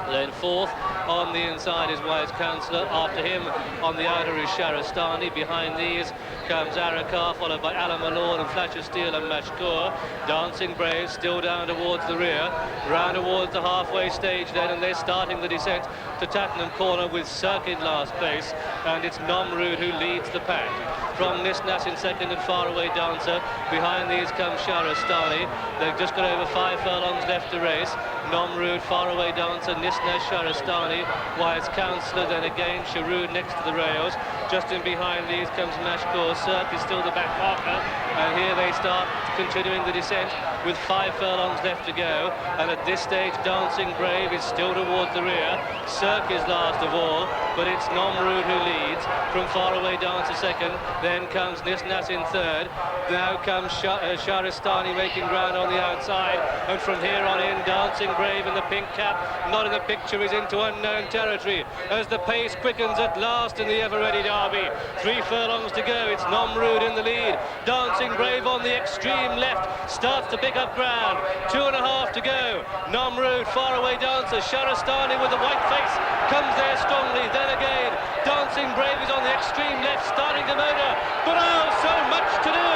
Then fourth on the inside is Wise Counsellor. After him on the outer is Sharastani. Behind these comes Arakar, followed by Alan Malord and Flash of Steel and Mashkoor. Dancing Brave still down towards the rear. Round towards the halfway stage then, and they're starting the descent to Tattenham Corner with Circuit last place, and it's Nomrude who leads the pack. From Nisnas in second and Faraway Dancer. Behind these comes Sharastani. They've just got over 5 furlongs left to race. Nomrude, Faraway Dancer, Nisnas, Sharastani, Wise Counsellor, then again Sharud next to the rails. Just in behind these comes Mashkoor. Cirque is still the back marker, and here they start continuing the descent with 5 furlongs left to go. And at this stage, Dancing Brave is still towards the rear. Cirque is last of all, but it's Nomrude who leads. From Faraway Dancer second, then comes Nisnas in third. Now comes Sharastani making ground on the outside, and from here on in, Dancing Brave in the pink cap, not in the picture, is into unknown territory as the pace quickens at last in the ever-ready Derby. 3 furlongs to go. It's Nomrude in the lead. Dancing Brave on the extreme left starts to pick up ground. 2.5 to go. Nomrude, Faraway Dancer, Sharastani with the white face comes there strongly. Then again, Dancing Brave is on the extreme left, starting to motor, but oh, so much to do.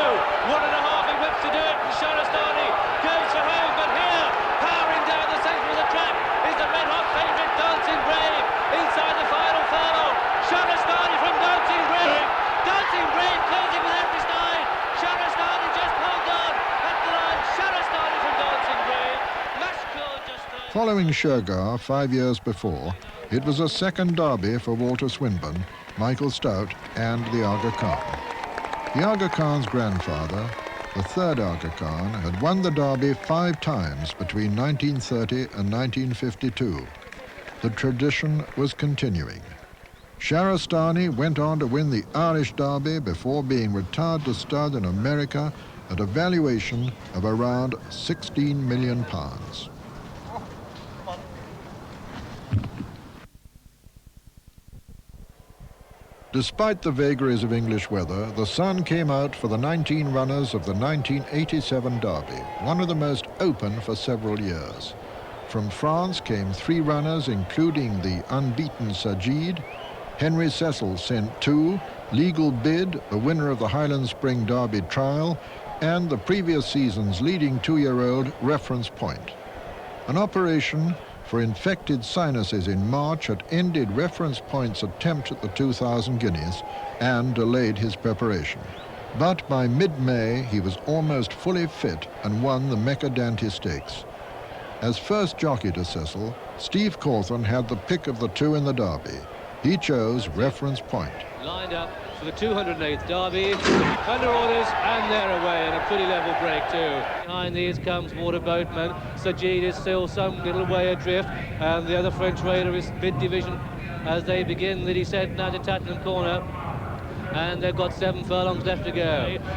1.5 he whips to do it, and Sharastani goes for home, but here, powering down the centre of the track, is the red-hot favourite, Dancing Brave, inside the final furlong. Sharastani from Dancing Brave. Dancing Brave closing with every stride. Sharastani just hold on at the line. Sharastani from Dancing Brave. Mashkoor just third. Following Shergar 5 years before, it was a second derby for Walter Swinburne, Michael Stout and the Aga Khan. The Aga Khan's grandfather, the third Aga Khan, had won the derby 5 times between 1930 and 1952. The tradition was continuing. Sharastani went on to win the Irish Derby before being retired to stud in America at a valuation of around £16 million. Despite the vagaries of English weather, the sun came out for the 19 runners of the 1987 Derby, one of the most open for several years. From France came 3 runners, including the unbeaten Sajid. Henry Cecil sent 2, Legal Bid, the winner of the Highland Spring Derby trial, and the previous season's leading 2-year-old Reference Point. An operation for infected sinuses in March had ended Reference Point's attempt at the 2,000 guineas and delayed his preparation. But by mid-May, he was almost fully fit and won the Mecca Dante Stakes. As first jockey to Cecil, Steve Cawthon had the pick of the 2 in the Derby. He chose Reference Point. Lined up for the 208th Derby, under orders, and they're away, and a pretty level break too. Behind these comes Water Boatman. Sajid is still some little way adrift, and the other French raider is mid-division as they begin the descent now to Tattenham Corner. And they've got 7 furlongs left to go.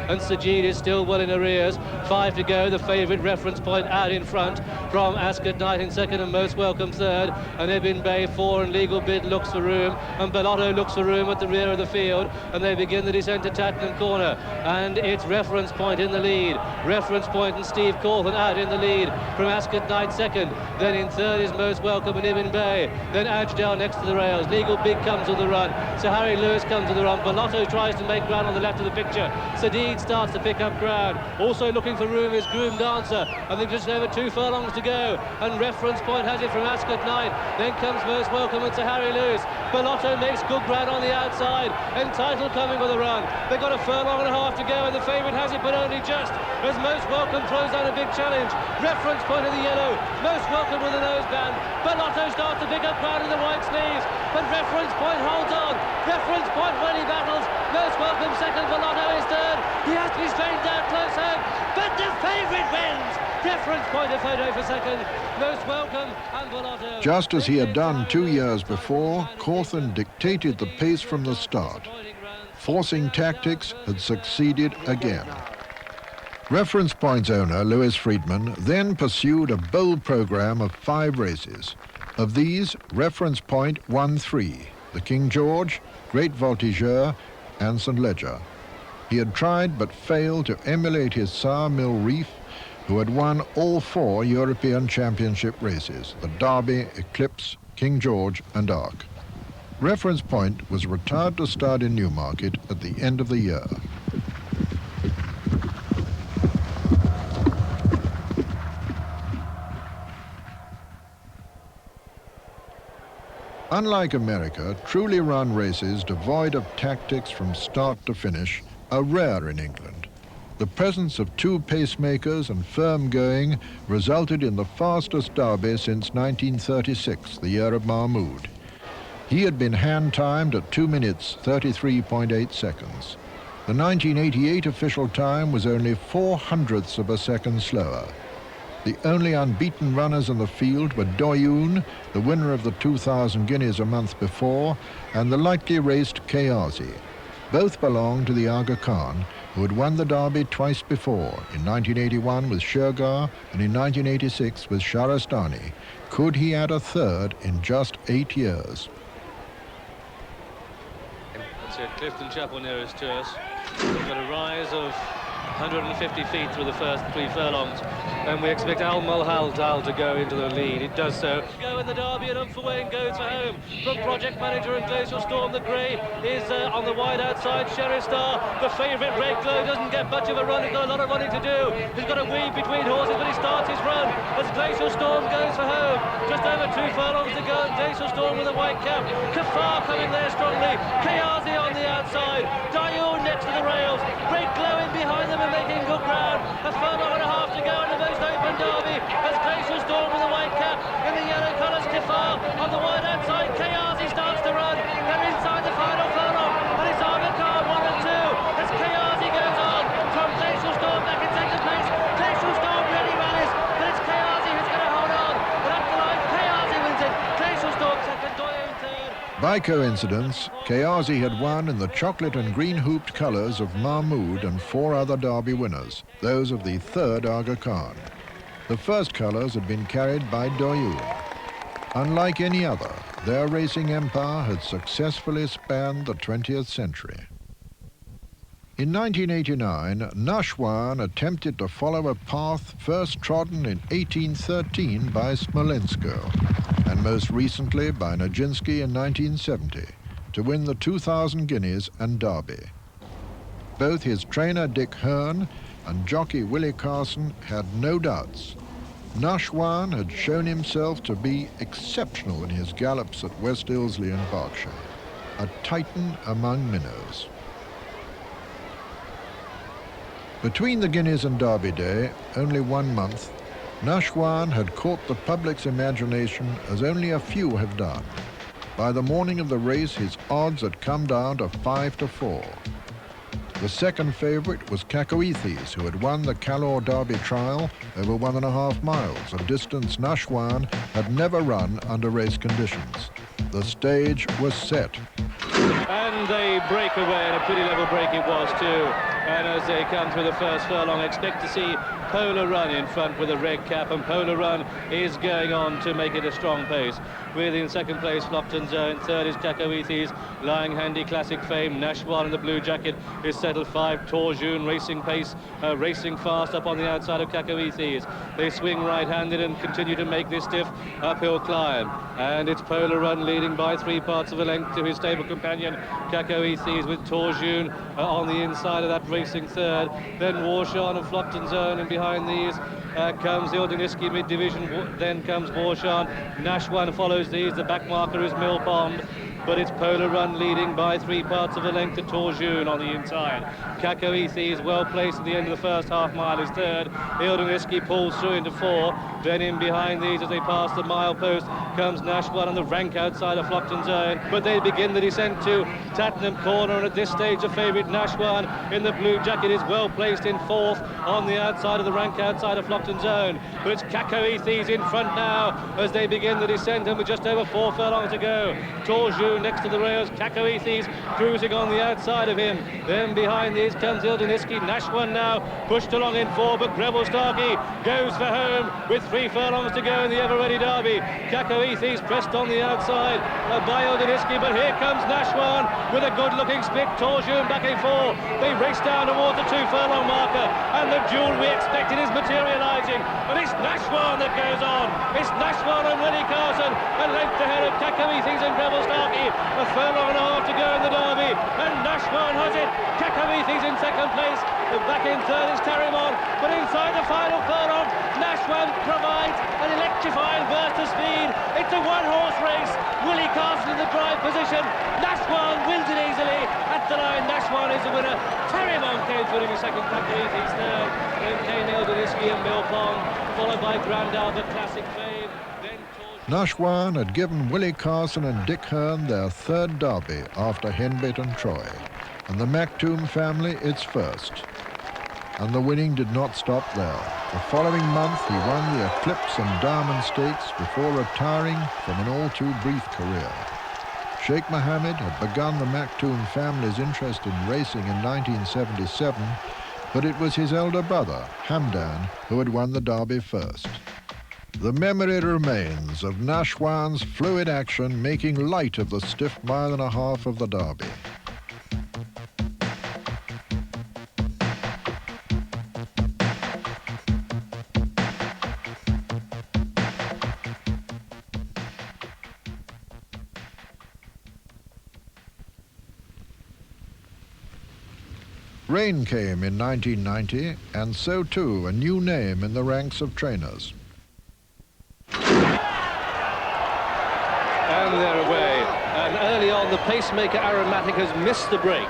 And Sajid is still well in arrears. 5 to go, the favourite Reference Point out in front from Ascot Knight in second and Most Welcome third. And Ibn Bay 4 and Legal Bid looks for room. And Bellotto looks for room at the rear of the field. And they begin the descent to Tattenham Corner. And it's Reference Point in the lead. Reference Point and Steve Cawthon out in the lead from Ascot Knight second. Then in third is Most Welcome and Ibn Bay. Then Ajdel next to the rails. Legal Bid comes on the run. Sir Harry Lewis comes on the run. Bellotto tries to make ground on the left of the picture. Sadid starts to pick up ground. Also looking for room is Groom Dancer. And they've just over 2 furlongs to go. And Reference Point has it from Ascot Knight. Then comes Most Welcome into Harry Lewis. Bellotto makes good ground on the outside. Entitled coming with a run. They've got a furlong and a half to go, and the favourite has it, but only just. As Most Welcome throws down a big challenge. Reference Point in the yellow. Most Welcome with a noseband. Bellotto starts to pick up ground in the white sleeves. But Reference Point holds on. Reference Point really battles. Most Welcome second. Bellotto is third. He has to be straightened out close home. But the favourite wins. Reference Point a photo for second. Most Welcome and Bellotto. Just as he had done 2 years before, Cawthon dictated the pace from the start. Forcing tactics had succeeded again. Reference Point's owner, Lewis Friedman, then pursued a bold program of 5 races. Of these, Reference Point won 3, the King George, Great Voltigeur, and St. Leger. He had tried but failed to emulate his sire Mill Reef, who had won all 4 European Championship races, the Derby, Eclipse, King George, and Arc. Reference Point was retired to start in Newmarket at the end of the year. Unlike America, truly run races devoid of tactics from start to finish are rare in England. The presence of 2 pacemakers and firm going resulted in the fastest Derby since 1936, the year of Mahmoud. He had been hand-timed at 2 minutes 33.8 seconds. The 1988 official time was only 0.04 of a second slower. The only unbeaten runners in the field were Doyoun, the winner of the 2,000 guineas a month before, and the lightly raced Kayazi. Both belonged to the Aga Khan, who had won the Derby twice before, in 1981 with Shergar and in 1986 with Shahrastani. Could he add a third in just 8 years? That's it, Clifton Chapel nearest to us. We've got a rise of 150 feet through the first 3 furlongs, and we expect Al Mulhal Dal to go into the lead. It does so. Go in the Derby, and Umferwain goes for home. From Project Manager and Glacial Storm, the grey is on the wide outside. Sheriff Star, the favourite, Red Glow, doesn't get much of a run. He's got a lot of running to do. He's got a weave between horses, but he starts his run as Glacial Storm goes for home. Just over 2 furlongs to go, and Glacial Storm with a white cap. Kafar coming there strongly. Kayazi on the outside. Dayoun next to the rails. Red Glow in behind them and making good ground. A furlong and a half to go in the most open Derby as Glacial Storm with a white cap in the yellow colours. Kafar on the wide outside. Kayazi starts to run. They're inside the final furlong, and it's Aga Khan 1 and 2 as Kayazi goes on from Glacial Storm back in second place. Glacial Storm really rallies, but it's Kayazi who's going to hold on. But up the line, Kayazi wins it. Glacial Storm second, Doyoun third. By coincidence, Kayazi had won in the chocolate and green hooped colours of Mahmoud and 4 other Derby winners, those of the 3rd Aga Khan. The first colours had been carried by Doyoun. Unlike any other, their racing empire had successfully spanned the 20th century. In 1989, Nashwan attempted to follow a path first trodden in 1813 by Smolensko, and most recently by Nijinski in 1970, to win the 2,000 guineas and Derby. Both his trainer Dick Hearn and jockey Willie Carson had no doubts. Nashwan had shown himself to be exceptional in his gallops at West Ilsley in Berkshire, a titan among minnows. Between the Guineas and Derby Day, only 1 month, Nashwan had caught the public's imagination as only a few have done. By the morning of the race, his odds had come down to 5 to 4. The second favourite was Cacoethes, who had won the Calor Derby trial over 1.5 miles, a distance Nashwan had never run under race conditions. The stage was set. And they break away, and a pretty level break it was too. And as they come through the first furlong, expect to see Polar Run in front with a red cap, and Polar Run is going on to make it a strong pace. With in second place Flockton Zone, third is Cacoethes, Lying Handy Classic Fame, Nashwan in the blue jacket is settled 5, Torjun racing pace, racing fast up on the outside of Cacoethes. They swing right-handed and continue to make this stiff uphill climb, and it's Polar Run leading by 3 parts of a length to his stable companion companion. Cacoethes with Torjun on the inside of that racing third. Then Warshan and Flockton Zone, and behind these comes Ildeniski mid-division, then comes Warshan. Nashwan follows these, the back marker is Mill Pond, but it's Polar Run leading by 3 parts of a length to Torjun on the inside. Cacoethes well placed at the end of the first half mile is third. Ildeniski pulls through into 4, then in behind these as they pass the mile post comes Nashwan on the rank outside of Flockton Zone, but they begin the descent to Tattenham Corner, and at this stage the favourite Nashwan in the blue jacket is well placed in 4th on the outside of the rank outside of Flockton Zone, but it's Cacoethes in front now as they begin the descent, and with just over 4 furlongs to go. Torjun next to the rails, Cacoethes cruising on the outside of him. Then behind these comes Ildeniski. Nashwan now pushed along in 4, but Grevel-Starkey goes for home with 3 furlongs to go in the ever-ready Derby. Cacoethes pressed on the outside by Ildeniski, but here comes Nashwan with a good-looking split. Torjun back in 4. They race down towards the 2 furlong marker, and the duel we expected is materialising. And it's Nashwan that goes on. It's Nashwan and Willie Carson, a length ahead of Cacoethes and Grevel-Starkey. A furlong and a half to go in the Derby, and Nashwan has it. Cacoethes in second place. Back in third is Terrimon, but inside the final furlong, Nashwan provides an electrifying burst of speed. It's a 1-horse race. Willie Carson in the drive position. Nashwan wins it easily. At the line, Nashwan is the winner. Terrimon came through in second, Cacoethes third. Then came Ildeniski and Mill Pond, followed by Grand Albert Classic Fame. Then Nashwan had given Willie Carson and Dick Hearn their 3rd Derby after Henbit and Troy, and the Mactoum family its first. And the winning did not stop there. The following month he won the Eclipse and Diamond Stakes before retiring from an all too brief career. Sheikh Mohammed had begun the Mactoum family's interest in racing in 1977, but it was his elder brother, Hamdan, who had won the Derby first. The memory remains of Nashwan's fluid action making light of the stiff 1.5 miles of the Derby. Rain came in 1990, and so too a new name in the ranks of trainers. And they're away. And early on, the pacemaker Aromatic has missed the break.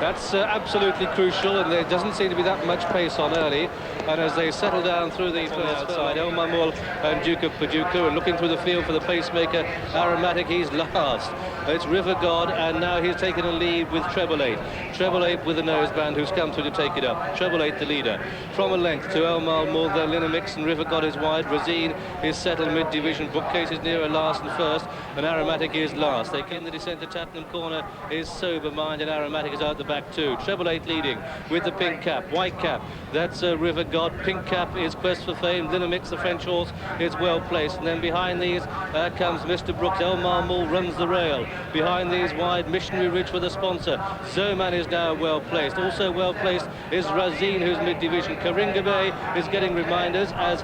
That's absolutely crucial, and there doesn't seem to be that much pace on early. And as they settle down through the outside, El Mamul and Duke of Paducah, and looking through the field for the pacemaker Aromatic, he's last. It's River God, and now he's taken a lead with Treble 8. Treble 8 with the noseband, who's come through to take it up. Treble 8 the leader. From a length to El Mamul, then Linamix and River God is wide. Razine is settled mid-division. Bookcase is nearer last and first, and Aromatic is last. They came the descent to Tattenham Corner is Sober Mind, and Aromatic is out the back too. Treble 8 leading with the pink cap. White cap, that's River God. Pink cap is Quest for Fame. Linamix, the French horse, is well placed. And then behind these comes Mr. Brooks. El Marmul runs the rail. Behind these wide, Missionary Ridge with a sponsor. Zoman is now well placed. Also well placed is Razine, who's mid-division. Karinga Bay is getting reminders as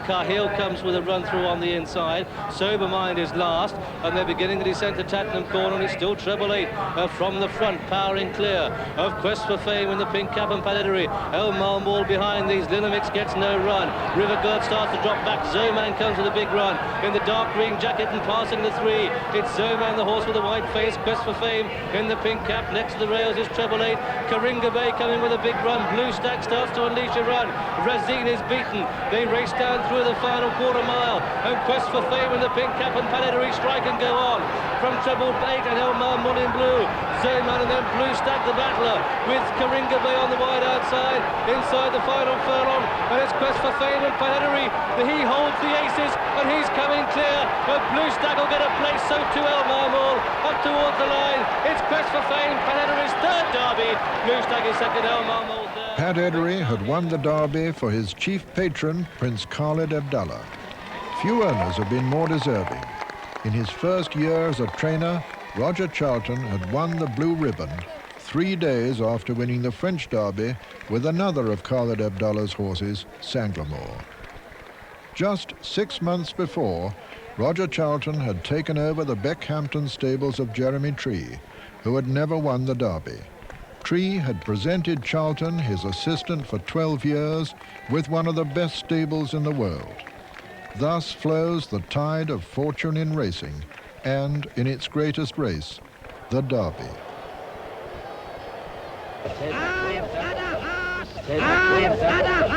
Cahill comes with a run through on the inside. Sober Mind is last, and they're beginning the descent to Tattenham Corner, and it's still Treble 8 from the front, powering clear of Quest for Fame in the pink cap and pedigree. El Marmul behind these. Linamix gets no run. River God starts to drop back. Zoman comes with a big run in the dark green jacket and passing the 3. It's Zoman, the horse with a white face. Quest for Fame in the pink cap. Next to the rails is Treble 8. Karinga Bay coming with a big run. Blue Stack starts to unleash a run. Razine is beaten. They race down through the final quarter mile, and Quest for Fame in the pink cap and pedigree strike and go on. From Treble 8 and El Marmul in blue. Zoman and then Blue Stack the battler with Karinga Bay on the wide outside inside the final furlong, and it's Quest for Fame and pedigree. He holds the aces, and he's coming clear. But Blue Stack will get a place, so too El Marmul up towards the line. It's Quest for Fame, pedigree third Derby. Blue Stack is second, El Marmul third. Pat Edery had won the Derby for his chief patron, Prince Khalid Abdallah. Few owners have been more deserving. In his first year as a trainer, Roger Charlton had won the Blue Ribbon 3 days after winning the French Derby with another of Khalid Abdallah's horses, Sanglamore. Just 6 months before, Roger Charlton had taken over the Beckhampton stables of Jeremy Tree, who had never won the Derby. Tree had presented Charlton, his assistant for 12 years, with one of the best stables in the world. Thus flows the tide of fortune in racing, and in its greatest race, the Derby. I've got a horse!